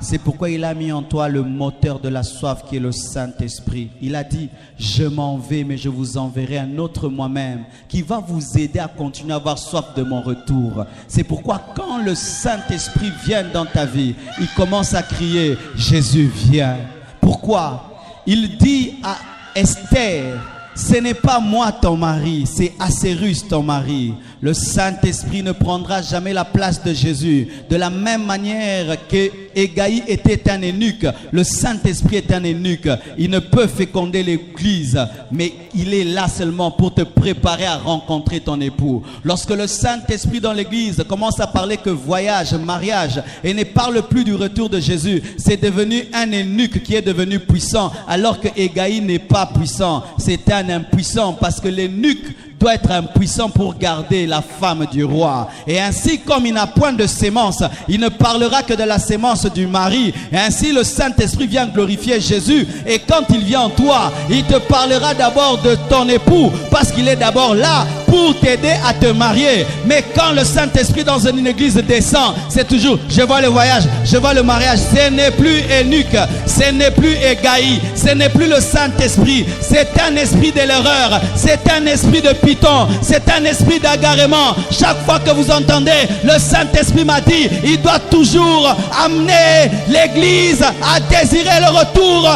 C'est pourquoi il a mis en toi le moteur de la soif qui est le Saint-Esprit. Il a dit, je m'en vais, mais je vous enverrai un autre moi-même qui va vous aider à continuer à avoir soif de mon retour. C'est pourquoi quand le Saint-Esprit vient dans ta vie, il commence à crier, Jésus vient. Pourquoi? Il dit à Esther, ce n'est pas moi ton mari, c'est Assérus ton mari. Le Saint-Esprit ne prendra jamais la place de Jésus. De la même manière que Égaï était un eunuque, le Saint-Esprit est un eunuque. Il ne peut féconder l'église, mais il est là seulement pour te préparer à rencontrer ton époux. Lorsque le Saint-Esprit dans l'église commence à parler que voyage, mariage, et ne parle plus du retour de Jésus, c'est devenu un eunuque qui est devenu puissant, alors que Égaï n'est pas puissant. C'est un impuissant parce que l'eunuque doit être impuissant pour garder la femme du roi. Et ainsi, comme il n'a point de sémence, il ne parlera que de la sémence du mari. Et ainsi, le Saint-Esprit vient glorifier Jésus. Et quand il vient en toi, il te parlera d'abord de ton époux, parce qu'il est d'abord là pour t'aider à te marier. Mais quand le Saint-Esprit dans une église descend, c'est toujours, je vois le voyage, je vois le mariage. Ce n'est plus eunuque, ce n'est plus Égaï, ce n'est plus le Saint-Esprit. C'est un esprit de l'erreur, c'est un esprit de python, c'est un esprit d'agarrement. Chaque fois que vous entendez, le Saint-Esprit m'a dit, il doit toujours amener l'église à désirer le retour.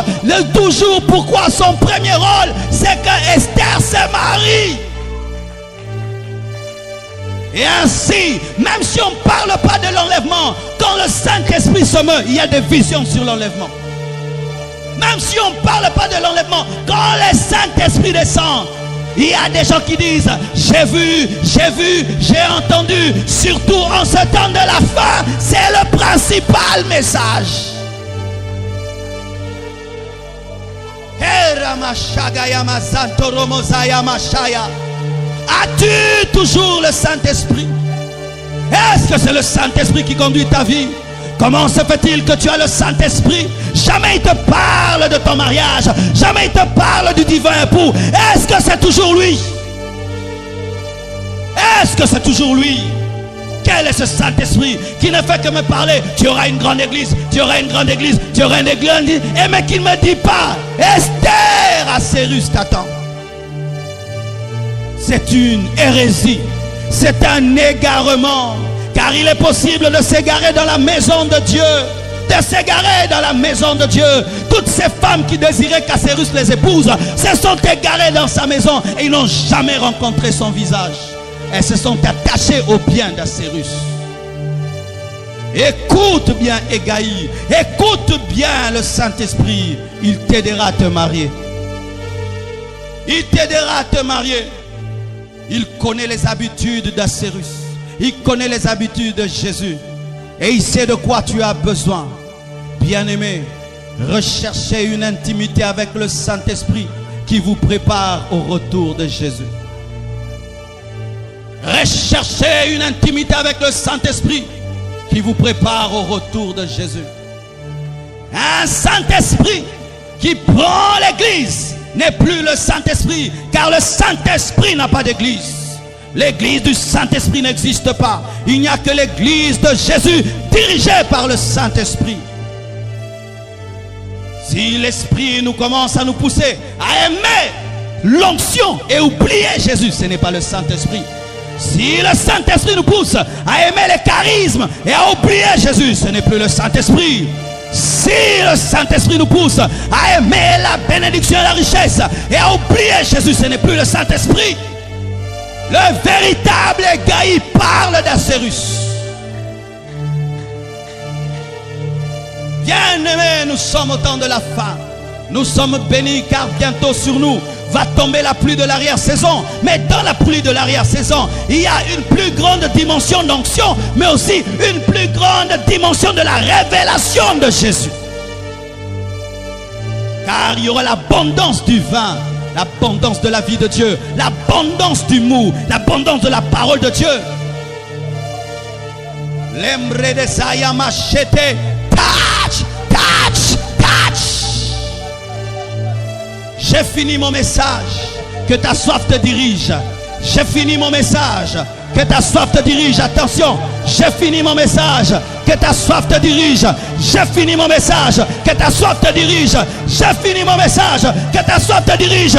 Toujours, pourquoi son premier rôle, c'est que Esther se marie. Et ainsi, même si on ne parle pas de l'enlèvement, quand le Saint-Esprit se meut, il y a des visions sur l'enlèvement. Même si on ne parle pas de l'enlèvement, quand le Saint-Esprit descend, il y a des gens qui disent, j'ai vu, j'ai entendu. Surtout en ce temps de la fin, c'est le principal message. As-tu toujours le Saint-Esprit? Est-ce que c'est le Saint-Esprit qui conduit ta vie? Comment se fait-il que tu as le Saint-Esprit? Jamais il te parle de ton mariage, jamais il te parle du divin époux. Est-ce que c'est toujours lui? Est-ce que c'est toujours lui? Quel est ce Saint-Esprit qui ne fait que me parler? Tu auras une grande église, tu auras une grande église, tu auras une église, et mais qui ne me dit pas, Esther, Assérus t'attend. C'est une hérésie, c'est un égarement, car il est possible de s'égarer dans la maison de Dieu, de s'égarer dans la maison de Dieu. Toutes ces femmes qui désiraient qu'Assérus les épouse se sont égarées dans sa maison et ils n'ont jamais rencontré son visage. Elles se sont attachées au bien d'Assérus. Écoute bien Égaï, écoute bien le Saint-Esprit, il t'aidera à te marier. Il t'aidera à te marier. Il connaît les habitudes d'Assérus. Il connaît les habitudes de Jésus. Et il sait de quoi tu as besoin. Bien-aimé, recherchez une intimité avec le Saint-Esprit qui vous prépare au retour de Jésus. Recherchez une intimité avec le Saint-Esprit qui vous prépare au retour de Jésus. Un Saint-Esprit qui prend l'église n'est plus le Saint-Esprit, car le Saint-Esprit n'a pas d'église. L'église du Saint-Esprit n'existe pas. Il n'y a que l'église de Jésus dirigée par le Saint-Esprit. Si l'Esprit nous commence à nous pousser à aimer l'onction et oublier Jésus, ce n'est pas le Saint-Esprit. Si le Saint-Esprit nous pousse à aimer les charismes et à oublier Jésus, ce n'est plus le Saint-Esprit. Si le Saint-Esprit nous pousse à aimer la bénédiction et la richesse et à oublier Jésus, ce n'est plus le Saint-Esprit. Le véritable Égaï parle d'Assérus. Bien-aimés, nous sommes au temps de la fin. Nous sommes bénis car bientôt sur nous va tomber la pluie de l'arrière-saison. Mais dans la pluie de l'arrière-saison, il y a une plus grande dimension d'onction, mais aussi une plus grande dimension de la révélation de Jésus. Car il y aura l'abondance du vin, L'abondance de la vie de Dieu, l'abondance du mou, l'abondance de la parole de Dieu. L'embre de Saya machete. Touch, touch, touch. J'ai fini mon message. Que ta soif te dirige. J'ai fini mon message. Que ta soif te dirige. Attention, j'ai fini mon message. Que ta soif te dirige. J'ai fini mon message. Que ta soif te dirige. J'ai fini mon message. Que ta soif te dirige.